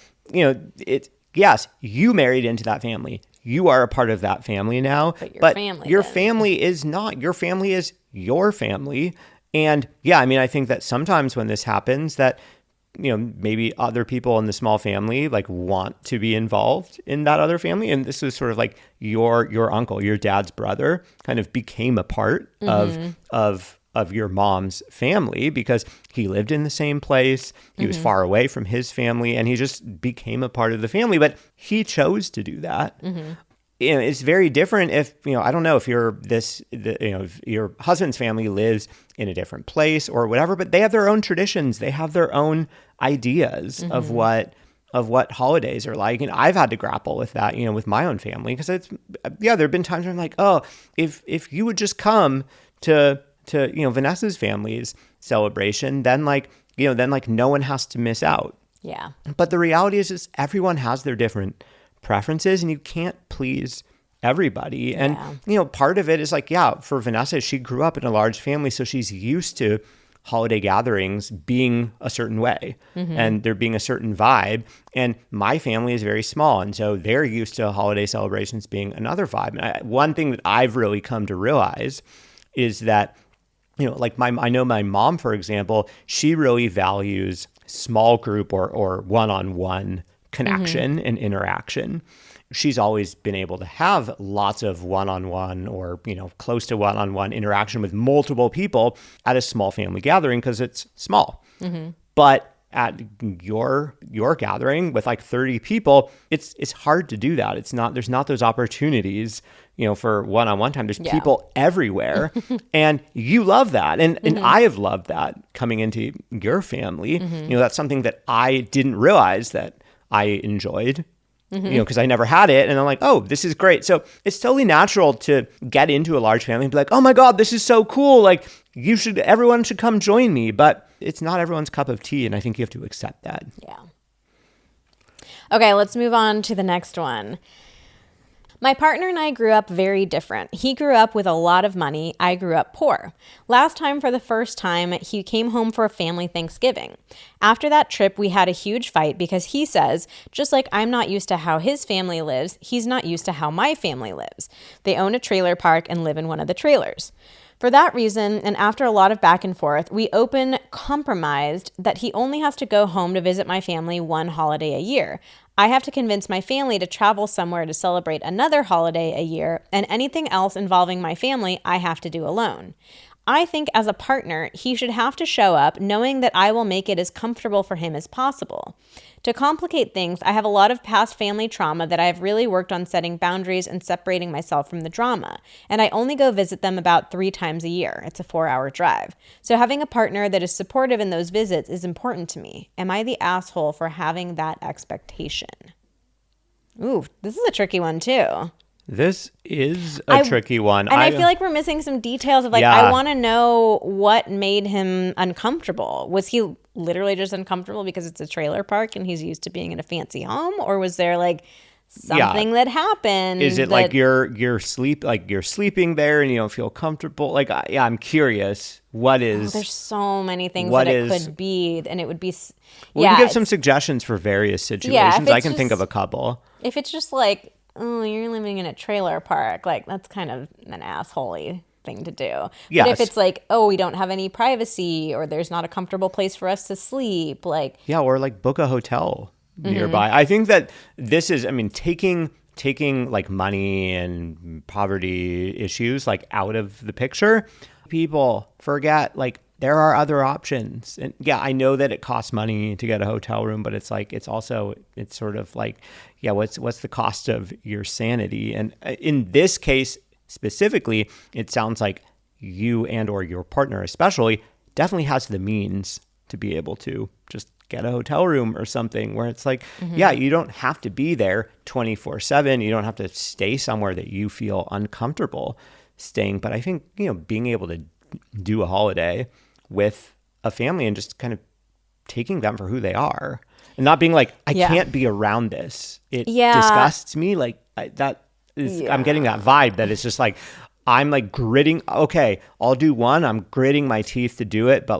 yes, you married into that family. You are a part of that family now. But your family is not. Your family is your family. And yeah, I mean, I think that sometimes when this happens that, maybe other people in the small family like want to be involved in that other family. And this is sort of like your uncle, your dad's brother kind of became a part of your mom's family because he lived in the same place. He was far away from his family and he just became a part of the family, but he chose to do that. It's very different if, I don't know if if your husband's family lives in a different place or whatever, but they have their own traditions. They have their own ideas of what holidays are like. And I've had to grapple with that, with my own family because there have been times where I'm like, oh, if you would just come to Vanessa's family's celebration, then no one has to miss out. Yeah. But the reality is everyone has their different preferences and you can't please everybody. And, part of it is like, for Vanessa, she grew up in a large family. So she's used to holiday gatherings being a certain way and there being a certain vibe. And my family is very small. And so they're used to holiday celebrations being another vibe. And one thing that I've really come to realize is that, I know my mom, for example, she really values small group or one-on-one connection and interaction. She's always been able to have lots of one-on-one or, close to one-on-one interaction with multiple people at a small family gathering because it's small. But at your gathering with like 30 people, it's hard to do that. There's not those opportunities, for one-on-one time. There's people everywhere and you love that. And I have loved that coming into your family. That's something that I didn't realize that I enjoyed, because I never had it. And I'm like, oh, this is great. So it's totally natural to get into a large family and be like, oh my God, this is so cool. Like everyone should come join me. But it's not everyone's cup of tea. And I think you have to accept that. Yeah. Okay, let's move on to the next one. My partner and I grew up very different. He grew up with a lot of money. I grew up poor. Last time, for the first time, he came home for a family Thanksgiving. After that trip, we had a huge fight because he says, just like I'm not used to how his family lives, he's not used to how my family lives. They own a trailer park and live in one of the trailers. For that reason, and after a lot of back and forth, we compromised that he only has to go home to visit my family one holiday a year. I have to convince my family to travel somewhere to celebrate another holiday a year, and anything else involving my family, I have to do alone. I think as a partner, he should have to show up knowing that I will make it as comfortable for him as possible. To complicate things, I have a lot of past family trauma that I have really worked on setting boundaries and separating myself from the drama, and I only go visit them about 3 times a year. It's a 4-hour drive. So having a partner that is supportive in those visits is important to me. Am I the asshole for having that expectation? Ooh, this is a tricky one too. This is a tricky one. And I feel like we're missing some details of I want to know what made him uncomfortable. Was he literally just uncomfortable because it's a trailer park and he's used to being in a fancy home? Or was there something that happened? Is it you're sleeping there and you don't feel comfortable? I'm curious. What is? There's so many things that it could be, and it would be. We can give some suggestions for various situations. I can think of a couple. If it's just oh, you're living in a trailer park, that's kind of an asshole-y thing to do. Yes. But if it's oh, we don't have any privacy, or there's not a comfortable place for us to sleep, or book a hotel nearby. I think that this is, taking money and poverty issues out of the picture. People forget there are other options. And I know that it costs money to get a hotel room, but it's it's sort of what's the cost of your sanity? And in this case specifically, it sounds like you and or your partner especially definitely has the means to be able to just get a hotel room or something where it's you don't have to be there 24/7. You don't have to stay somewhere that you feel uncomfortable staying. But I think, being able to do a holiday with a family and just kind of taking them for who they are and not being I can't be around this. It disgusts me. I'm getting that vibe that it's just I'm gritting. Okay, I'll do one. I'm gritting my teeth to do it, but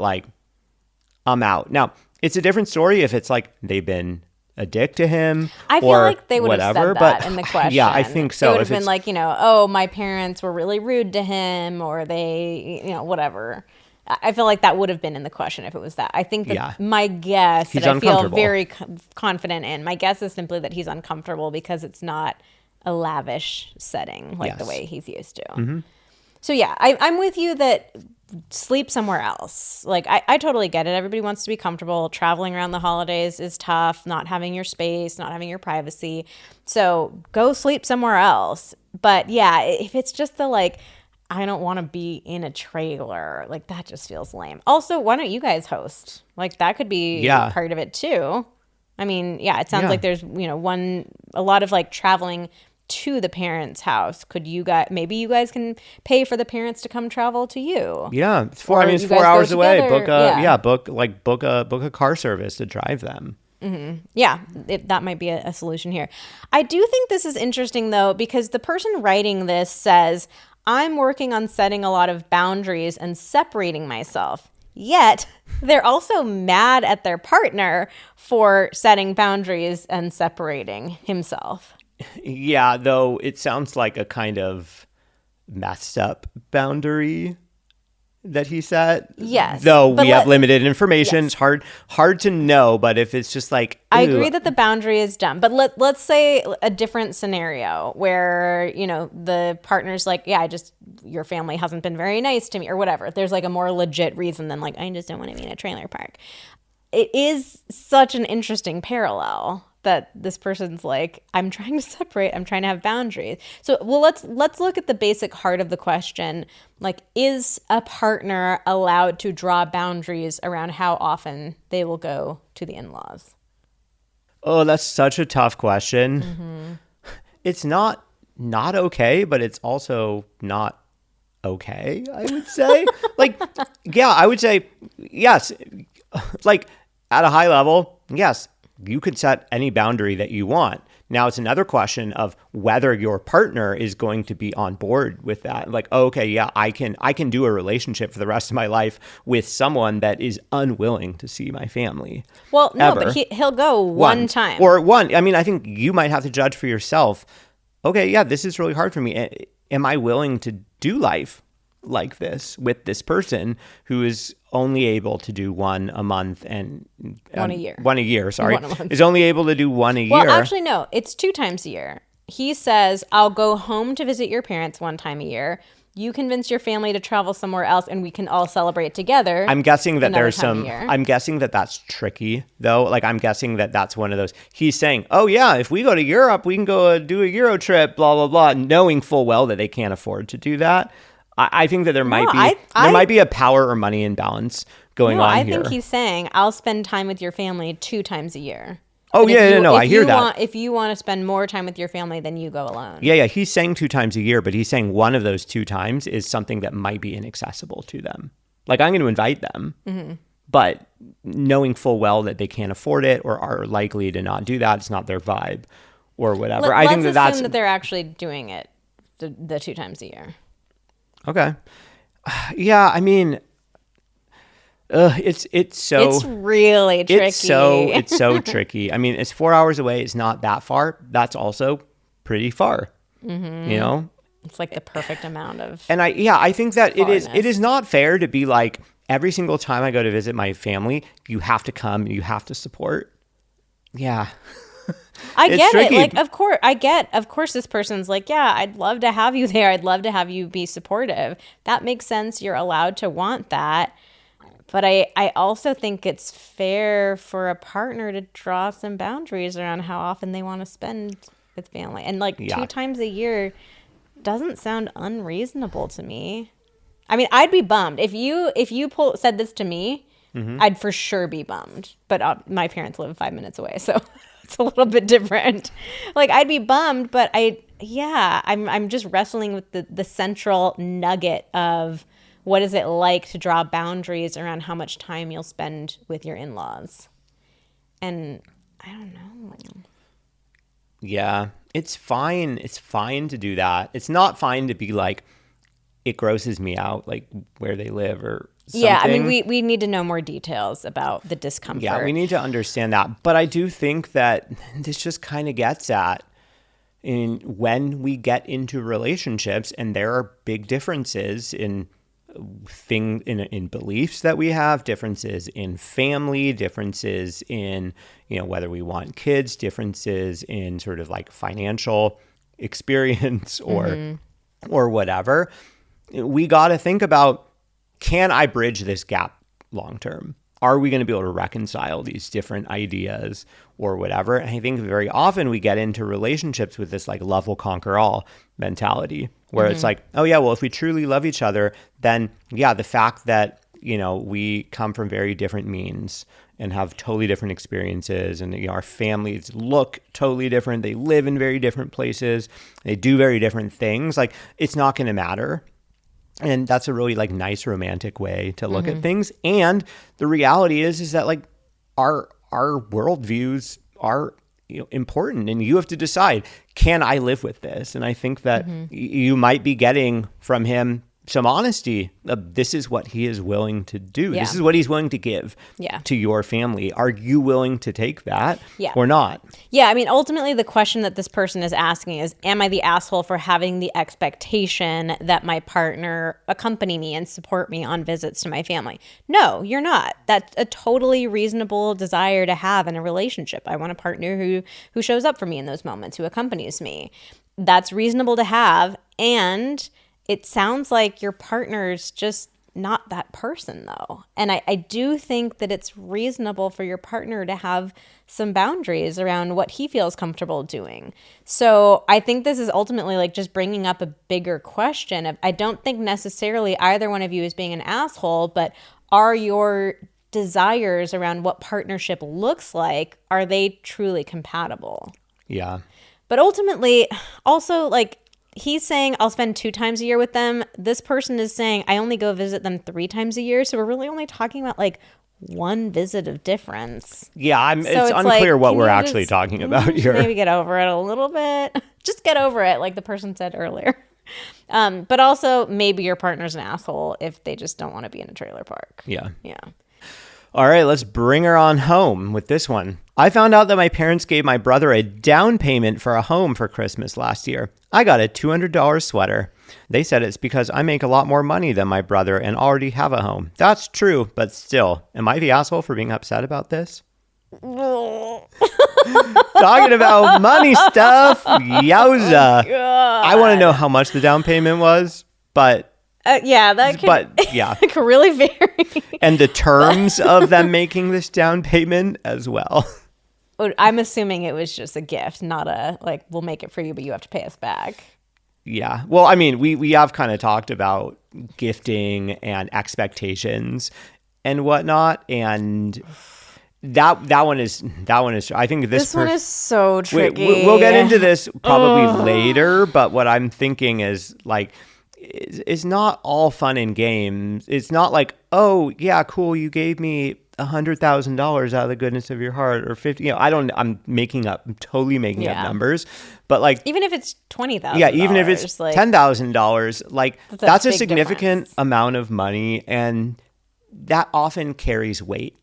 I'm out. Now, it's a different story if it's they've been a dick to him. I feel like they would have said that in the question. Yeah, I think so. It would have been oh, my parents were really rude to him, or they, whatever. I feel like that would have been in the question if it was that. I think that my guess that I feel very confident in, my guess is simply that he's uncomfortable because it's not a lavish setting the way he's used to. Mm-hmm. So I'm with you that sleep somewhere else. I totally get it. Everybody wants to be comfortable. Traveling around the holidays is tough, not having your space, not having your privacy. So go sleep somewhere else. But if it's just I don't want to be in a trailer, that just feels lame. Also, why don't you guys host? That could be part of it too. It sounds like there's, a lot of traveling to the parents' house. Maybe you guys can pay for the parents to come travel to you. Yeah, it's 4 hours away. Book a car service to drive them. Mm-hmm. Yeah, that might be a solution here. I do think this is interesting though, because the person writing this says, I'm working on setting a lot of boundaries and separating myself. Yet, they're also mad at their partner for setting boundaries and separating himself. Yeah, though it sounds like a kind of messed up boundary that he set. Yes. Though we have limited information. Yes. It's hard to know, but if it's just I agree that the boundary is dumb. But let's say a different scenario where, the partner's your family hasn't been very nice to me or whatever. There's a more legit reason than I just don't want to be in a trailer park. It is such an interesting parallel that this person's I'm trying to separate, I'm trying to have boundaries. So, let's look at the basic heart of the question. Is a partner allowed to draw boundaries around how often they will go to the in-laws? Oh, that's such a tough question. Mm-hmm. It's not okay, but it's also not okay, I would say. I would say, yes, at a high level, yes, you could set any boundary that you want. Now it's another question of whether your partner is going to be on board with that. Like, oh, okay, yeah, I can do a relationship for the rest of my life with someone that is unwilling to see my family. Well, no, ever. but he'll go one time. Or one. I mean, I think you might have to judge for yourself. Okay, yeah, this is really hard for me. Am I willing to do life like this with this person who is only able to do one a month and one a year. One a year, sorry. One a month. Is only able to do one a year. Well, actually, no, it's 2 times a year. He says, I'll go home to visit your parents 1 time a year. You convince your family to travel somewhere else and we can all celebrate together. I'm guessing that there's I'm guessing that that's tricky though. Like I'm guessing that that's one of those. He's saying, oh yeah, if we go to Europe, we can go do a Euro trip, blah, blah, blah, knowing full well that they can't afford to do that. I think that there might be a power or money imbalance going on here. I think he's saying, I'll spend time with your family 2 times a year. Oh, yeah, I hear that. If you want to spend more time with your family, then you go alone. Yeah, he's saying 2 times a year, but he's saying one of those 2 times is something that might be inaccessible to them. Like, I'm going to invite them, but knowing full well that they can't afford it or are likely to not do that, it's not their vibe or whatever. I think let's assume that they're actually doing it the 2 times a year. Okay. Yeah, I mean... it's really tricky. It's so tricky. I mean, it's 4 hours away. It's not that far. That's also pretty far. You know, it's like the perfect amount of. And I think that farness. it is not fair to be like every single time I go to visit my family, you have to come, you have to support. Yeah. I get tricky. it. Like, of course, this person's like, yeah, I'd love to have you there. I'd love to have you be supportive. That makes sense. You're allowed to want that. But I also think it's fair for a partner to draw some boundaries around how often they want to spend with family. And like 2 times a year doesn't sound unreasonable to me. I mean, I'd be bummed. If you said this to me, I'd for sure be bummed. But my parents live 5 minutes away, so it's a little bit different. Like, I'd be bummed, but I'm just wrestling with the central nugget of what is it like to draw boundaries around how much time you'll spend with your in-laws? And I don't know. Yeah, it's fine. It's fine to do that. It's not fine to be like, it grosses me out, like where they live or something. Yeah, I mean, we need to know more details about the discomfort. Yeah, we need to understand that. But I do think that this just kind of gets at when we get into relationships and there are big differences in beliefs that we have, differences in family, differences in, whether we want kids, differences in sort of like financial experience or whatever. We got to think about, can I bridge this gap long term? Are we going to be able to reconcile these different ideas or whatever? And I think very often we get into relationships with this like love will conquer all mentality where it's like, oh yeah, well, if we truly love each other, then yeah, the fact that, we come from very different means and have totally different experiences and our families look totally different. They live in very different places. They do very different things. Like, it's not going to matter. And that's a really like nice romantic way to look at things. And the reality is that like our worldviews are important, and you have to decide, can I live with this? And I think that you might be getting from him some honesty. This is what he is willing to do. Yeah. This is what he's willing to give to your family. Are you willing to take that or not? Yeah, I mean, ultimately the question that this person is asking is, am I the asshole for having the expectation that my partner accompany me and support me on visits to my family? No, you're not. That's a totally reasonable desire to have in a relationship. I want a partner who shows up for me in those moments, who accompanies me. That's reasonable to have, and it sounds like your partner's just not that person, though. And I do think that it's reasonable for your partner to have some boundaries around what he feels comfortable doing. So I think this is ultimately like just bringing up a bigger question of, I don't think necessarily either one of you is being an asshole, but are your desires around what partnership looks like, are they truly compatible? Yeah. But ultimately, also, like, he's saying, I'll spend 2 times a year with them. This person is saying, I only go visit them 3 times a year. So we're really only talking about like one visit of difference. Yeah, So it's it's unclear like, what can we're you actually just talking about here. Maybe get over it a little bit. Just get over it, like the person said earlier. But also, maybe your partner's an asshole if they just don't want to be in a trailer park. Yeah. Yeah. All right, let's bring her on home with this one. I found out that my parents gave my brother a down payment for a home for Christmas last year. I got a $200 sweater. They said it's because I make a lot more money than my brother and already have a home. That's true, but still, am I the asshole for being upset about this? Talking about money stuff. Yowza. I want to know how much the down payment was, but Yeah, that could, but yeah, it could really vary. and the terms of them making this down payment as well. I'm assuming it was just a gift, not a, like, we'll make it for you, but you have to pay us back. Yeah. Well, I mean, we have kind of talked about gifting and expectations and whatnot, and that one is I think This one is so tricky. We'll get into this probably later, but what I'm thinking is like, it's not all fun and games. It's not like, oh yeah, cool, you gave me $100,000 out of the goodness of your heart, or 50. I'm totally making up numbers, but like, even if it's $20,000, yeah, even if it's like $10,000, like that's a significant amount of money, and that often carries weight.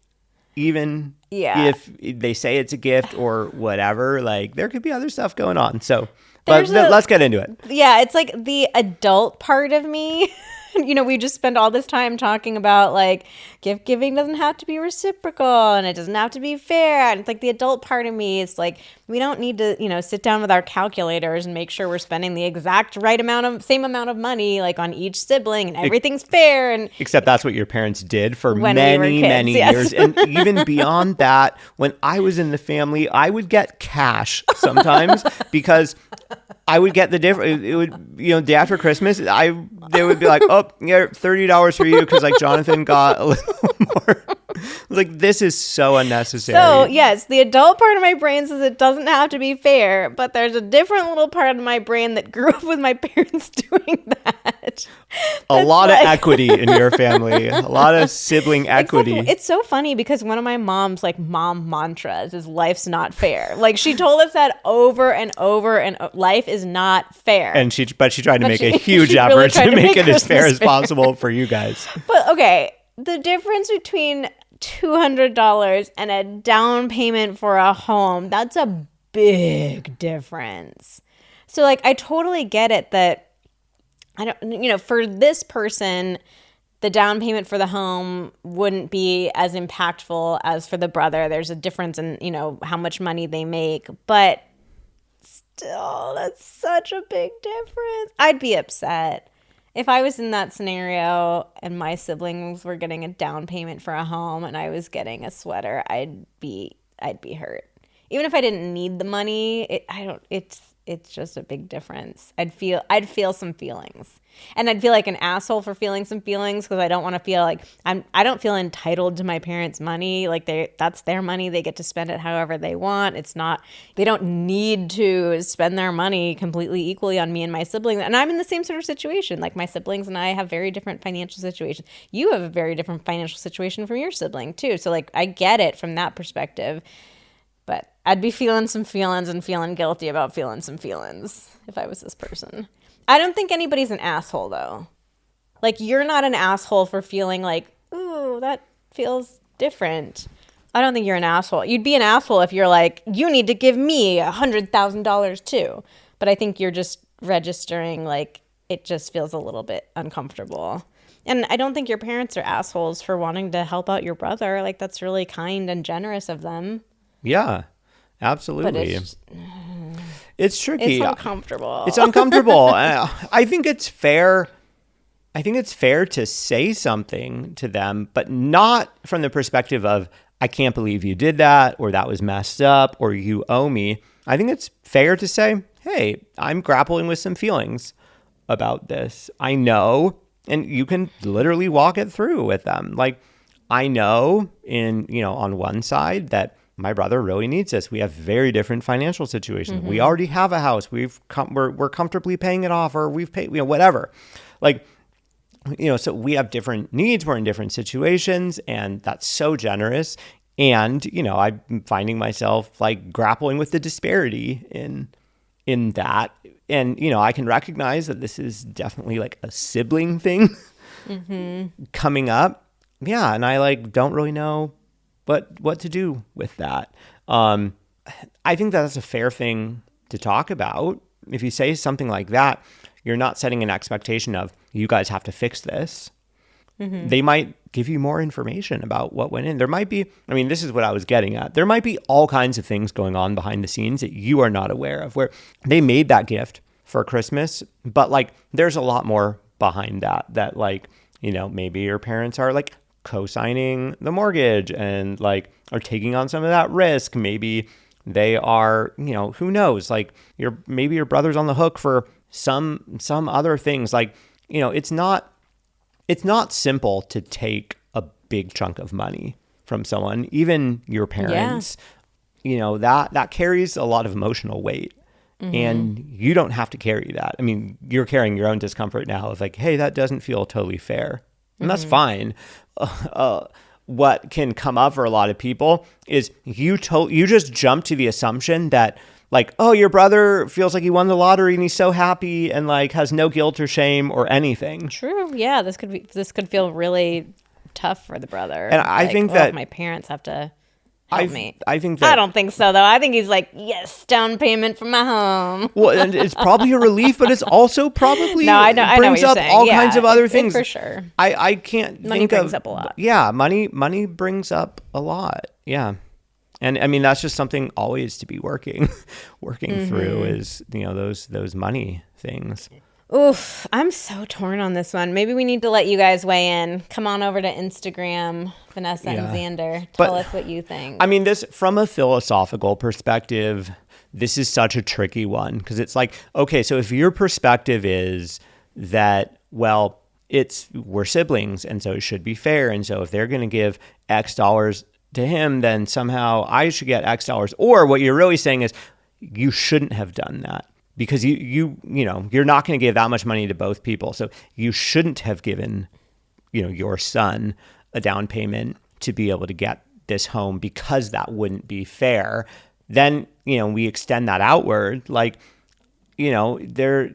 Even if they say it's a gift or whatever, like there could be other stuff going on. So, but let's get into it. Yeah, it's like the adult part of me. We just spend all this time talking about like gift giving doesn't have to be reciprocal and it doesn't have to be fair. And it's like the adult part of me is like, we don't need to, sit down with our calculators and make sure we're spending the exact same amount of money like on each sibling and everything's fair. And except that's what your parents did for many years. And even beyond that, when I was in the family, I would get cash sometimes because I would get the different. It would, day after Christmas, they would be like, oh, yeah, $30 for you because like Jonathan got a little more. Like, this is so unnecessary. So yes, the adult part of my brain says it doesn't have to be fair, but there's a different little part of my brain that grew up with my parents doing that. A lot of equity in your family, a lot of sibling equity. It's so funny because one of my mom's like mom mantras is life's not fair. Like she told us that over and over, and life is not fair. And she tried to make a huge effort to make it as fair as possible for you guys. But okay, the difference between $200 and a down payment for a home, that's a big difference. So like I totally get it that for this person, the down payment for the home wouldn't be as impactful as for the brother. There's a difference in, how much money they make, but still, that's such a big difference. I'd be upset. If I was in that scenario and my siblings were getting a down payment for a home and I was getting a sweater, I'd be hurt. Even if I didn't need the money, it's just a big difference. I'd feel some feelings. And I'd feel like an asshole for feeling some feelings because I don't want to feel like I don't feel entitled to my parents' money. Like that's their money. They get to spend it however they want. They don't need to spend their money completely equally on me and my siblings. And I'm in the same sort of situation. Like my siblings and I have very different financial situations. You have a very different financial situation from your sibling too. So like I get it from that perspective. But I'd be feeling some feelings and feeling guilty about feeling some feelings if I was this person. I don't think anybody's an asshole, though. Like, you're not an asshole for feeling like, ooh, that feels different. I don't think you're an asshole. You'd be an asshole if you're like, you need to give me $100,000 too. But I think you're just registering like it just feels a little bit uncomfortable. And I don't think your parents are assholes for wanting to help out your brother. Like, that's really kind and generous of them. Yeah, absolutely. But it's tricky. It's uncomfortable. It's uncomfortable. I think it's fair. I think it's fair to say something to them, but not from the perspective of, I can't believe you did that, or that was messed up, or you owe me. I think it's fair to say, hey, I'm grappling with some feelings about this. I know, and you can literally walk it through with them. Like, I know on one side that my brother really needs this. We have very different financial situations. Mm-hmm. We already have a house. We're comfortably paying it off, or we've paid, whatever. Like, so we have different needs. We're in different situations, and that's so generous. And, I'm finding myself like grappling with the disparity in that. And, I can recognize that this is definitely like a sibling thing coming up. Yeah. And I like don't really know what to do with that. I think that's a fair thing to talk about. If you say something like that, you're not setting an expectation of you guys have to fix this. They might give you more information about what went in. There might be, this is what I was getting at. There might be all kinds of things going on behind the scenes that you are not aware of, where they made that gift for Christmas, but like there's a lot more behind that like, maybe your parents are like co-signing the mortgage and like are taking on some of that risk. Maybe they are, who knows, like maybe your brother's on the hook for some other things. Like, it's not simple to take a big chunk of money from someone, even your parents. That carries a lot of emotional weight. And you don't have to carry that. You're carrying your own discomfort now of like, hey, that doesn't feel totally fair. And that's fine. What can come up for a lot of people is you just jump to the assumption that like, oh, your brother feels like he won the lottery and he's so happy and like has no guilt or shame or anything. True. Yeah, this could feel really tough for the brother. And I think that my parents have to help me. I think that I don't think so though. I think he's like, yes, down payment for my home. Well, and it's probably a relief, but it's also probably no, I know brings what up you're saying. all kinds of other things for sure. I can't money think brings of, up a lot. Yeah, money brings up a lot. Yeah. And that's just something always to be working through is, those money things. Oof, I'm so torn on this one. Maybe we need to let you guys weigh in. Come on over to Instagram, Vanessa and Xander. Tell us what you think. This, from a philosophical perspective, this is such a tricky one because it's like, okay, so if your perspective is that, well, we're siblings and so it should be fair. And so if they're going to give X dollars to him, then somehow I should get X dollars. Or what you're really saying is you shouldn't have done that because you're not going to give that much money to both people. So you shouldn't have given, your son a down payment to be able to get this home because that wouldn't be fair. Then, we extend that outward. Like, they're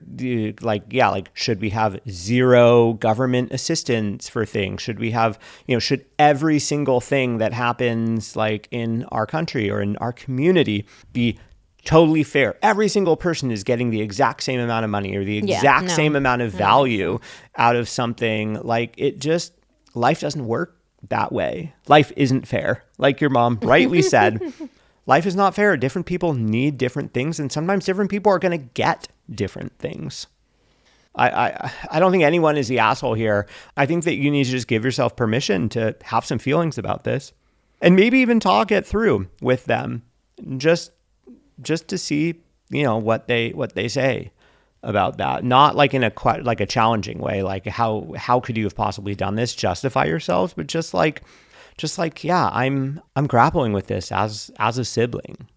like, should we have zero government assistance for things? Should we have, should every single thing that happens like in our country or in our community be totally fair? Every single person is getting the exact same amount of money or the exact same amount of value out of something. Like life doesn't work that way. Life isn't fair. Like your mom rightly said, life is not fair. Different people need different things, and sometimes different people are going to get different things. I don't think anyone is the asshole here. I think that you need to just give yourself permission to have some feelings about this, and maybe even talk it through with them, just to see what they say about that. Not like in a challenging way, like how could you have possibly done this? Justify yourselves, but just like, yeah, I'm grappling with this as a sibling.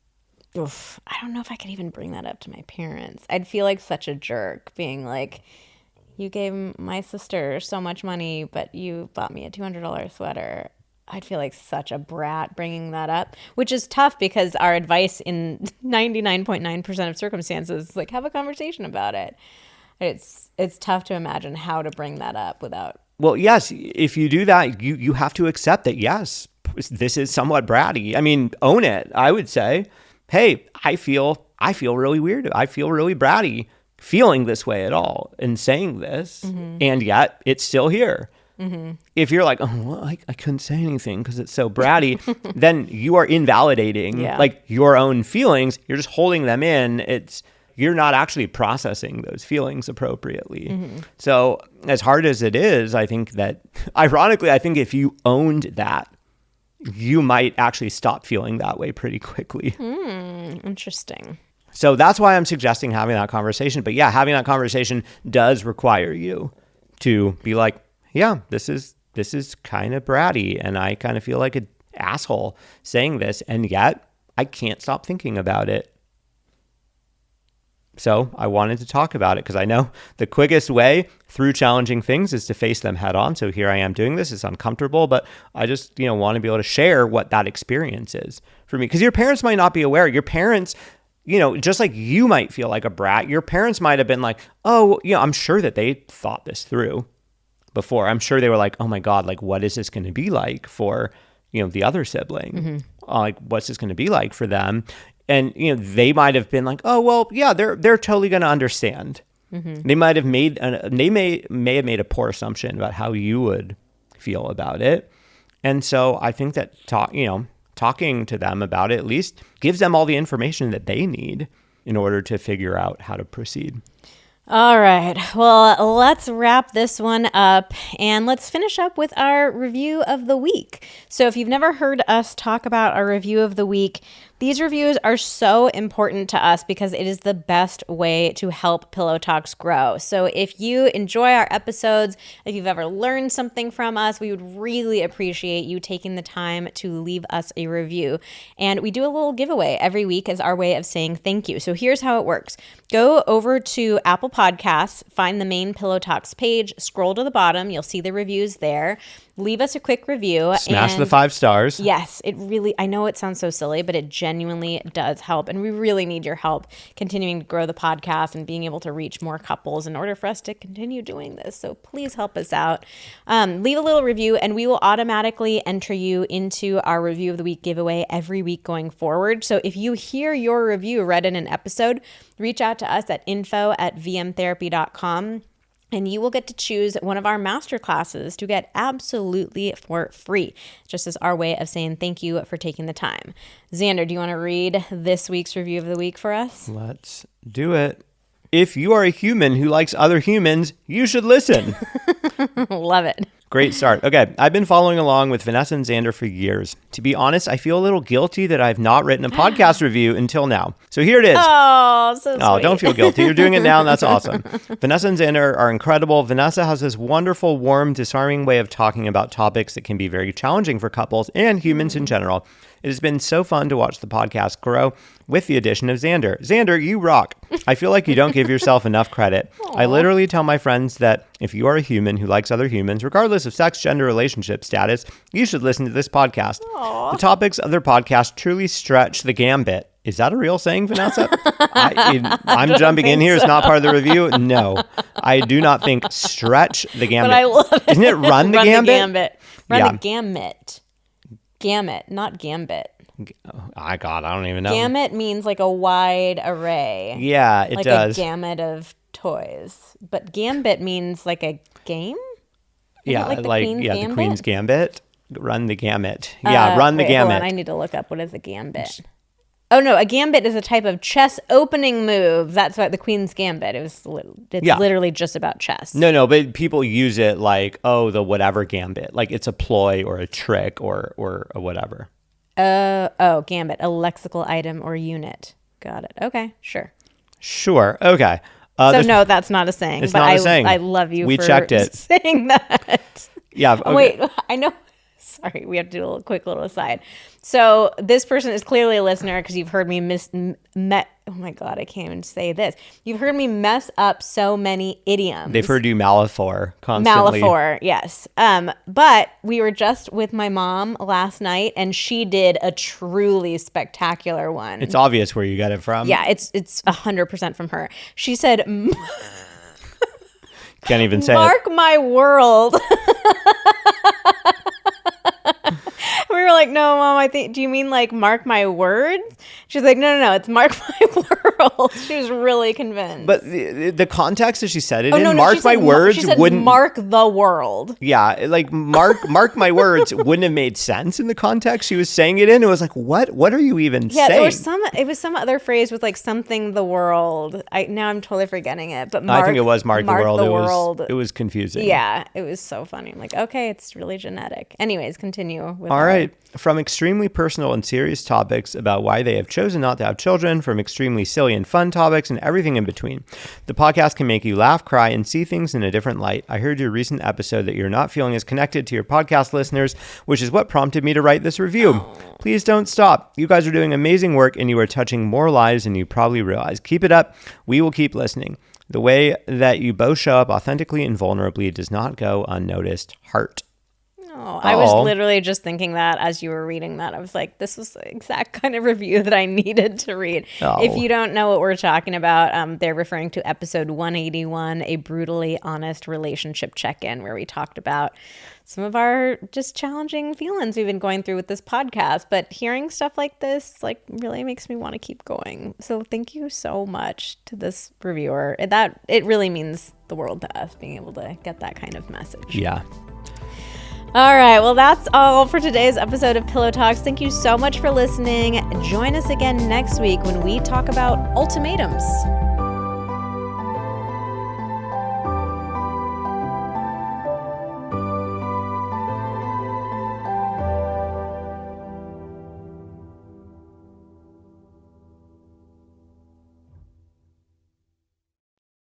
Oof, I don't know if I could even bring that up to my parents. I'd feel like such a jerk being like, you gave my sister so much money, but you bought me a $200 sweater. I'd feel like such a brat bringing that up, which is tough because our advice in 99.9% of circumstances is like, have a conversation about it. It's tough to imagine how to bring that up without. Well, yes, if you do that, you have to accept that, yes, this is somewhat bratty. Own it, I would say. Hey, I feel really weird. I feel really bratty feeling this way at all and saying this, and yet it's still here. If you're like, oh, well, I couldn't say anything because it's so bratty, then you are invalidating like your own feelings. You're just holding them in. You're not actually processing those feelings appropriately. So as hard as it is, I think that, ironically, if you owned that, you might actually stop feeling that way pretty quickly. Interesting. So that's why I'm suggesting having that conversation. But yeah, having that conversation does require you to be like, yeah, this is kind of bratty, and I kind of feel like an asshole saying this, and yet I can't stop thinking about it. So I wanted to talk about it because I know the quickest way through challenging things is to face them head on. So here I am doing this. It's uncomfortable, but I just, want to be able to share what that experience is for me. Because your parents might not be aware. Your parents, just like you might feel like a brat, your parents might have been like, oh, I'm sure that they thought this through before. I'm sure they were like, oh my God, like, what is this going to be like for, the other sibling? Like, what's this going to be like for them? And, they might have been like, oh, well, yeah, they're totally going to understand. They might have made, they may have made a poor assumption about how you would feel about it. And so I think that talking to them about it at least gives them all the information that they need in order to figure out how to proceed. All right. Well, let's wrap this one up and let's finish up with our review of the week. So if you've never heard us talk about our review of the week, these reviews are so important to us because it is the best way to help Pillow Talks grow. So if you enjoy our episodes, if you've ever learned something from us, we would really appreciate you taking the time to leave us a review. And we do a little giveaway every week as our way of saying thank you. So here's how it works. Go over to Apple Podcasts, find the main Pillow Talks page, scroll to the bottom, you'll see the reviews there. Leave us a quick review. Smash the 5 stars. Yes, it really, I know it sounds so silly, but it genuinely does help. And we really need your help continuing to grow the podcast and being able to reach more couples in order for us to continue doing this. So please help us out. Leave a little review and we will automatically enter you into our Review of the Week giveaway every week going forward. So if you hear your review read in an episode, reach out to us at info@vmtherapy.com. And you will get to choose one of our masterclasses to get absolutely for free, just as our way of saying thank you for taking the time. Xander, do you want to read this week's Review of the Week for us? Let's do it. If you are a human who likes other humans, you should listen. Love it. Great start. Okay, I've been following along with Vanessa and Xander for years. To be honest, I feel a little guilty that I've not written a podcast review until now. So here it is. Oh, so sweet. Oh, don't feel guilty. You're doing it now, and that's awesome. Vanessa and Xander are incredible. Vanessa has this wonderful, warm, disarming way of talking about topics that can be very challenging for couples and humans in general. It has been so fun to watch the podcast grow with the addition of Xander. Xander, you rock. I feel like you don't give yourself enough credit. I literally tell my friends that if you are a human who likes other humans, regardless of sex, gender, relationship status, you should listen to this podcast. The topics of their podcast truly stretch the gambit. Is that a real saying, Vanessa? I'm jumping in here. It's not part of the review. No, I do not think stretch the gambit. But I love it. Isn't it run the gambit? Run the gamut. Gamut, not gambit. I don't even know. Gamut means like a wide array. Yeah, it like does. Like a gamut of toys. But gambit means like a game? Yeah, like the Queen's Gambit. Run the gamut. Run the Hold gamut. on, I need to look up what is a gambit. Oh no, a gambit is a type of chess opening move. That's what the Queen's Gambit. It's literally just about chess. No, but people use it like, the whatever gambit. Like it's a ploy or a trick or a whatever. Gambit, a lexical item or unit. Got it. Okay, sure. Sure. Okay. No, that's not a saying. It's but not a saying. I love you we for checked it. saying that. Yeah. Okay. Wait, I know. Sorry, we have to do a quick little aside. So this person is clearly a listener because you've heard me oh my God, I can't even say this. You've heard me mess up so many idioms. They've heard you malaphor constantly. Malaphor, yes. But we were just with my mom last night and she did a truly spectacular one. It's obvious where you got it from. Yeah, it's 100% from her. She said, can't even say Mark my world. We were like, no, Mom, do you mean like mark my words? She's like, no, it's mark my world. She was really convinced. But the context that she said it in, mark my words, she said, wouldn't mark the world. Yeah, like mark my words wouldn't have made sense in the context she was saying it in. It was like, what are you even saying? It was some other phrase with like something the world. Now I'm totally forgetting it. But I think it was mark the world. It was confusing. Yeah, it was so funny. I'm like, okay, it's really genetic. Anyways, continue with All right. From extremely personal and serious topics about why they have chosen not to have children, from extremely silly and fun topics, and everything in between. The podcast can make you laugh, cry, and see things in a different light. I heard your recent episode that you're not feeling as connected to your podcast listeners, which is what prompted me to write this review. Please don't stop. You guys are doing amazing work, and you are touching more lives than you probably realize. Keep it up. We will keep listening. The way that you both show up authentically and vulnerably does not go unnoticed. Heart. Oh, I was literally just thinking that as you were reading that. I was like, this was the exact kind of review that I needed to read. Oh. If you don't know what we're talking about, they're referring to episode 181, A Brutally Honest Relationship Check-In, where we talked about some of our just challenging feelings we've been going through with this podcast. But hearing stuff like this, like, really makes me want to keep going. So thank you so much to this reviewer. It really means the world to us, being able to get that kind of message. Yeah. All right, well, that's all for today's episode of Pillow Talks. Thank you so much for listening. Join us again next week when we talk about ultimatums.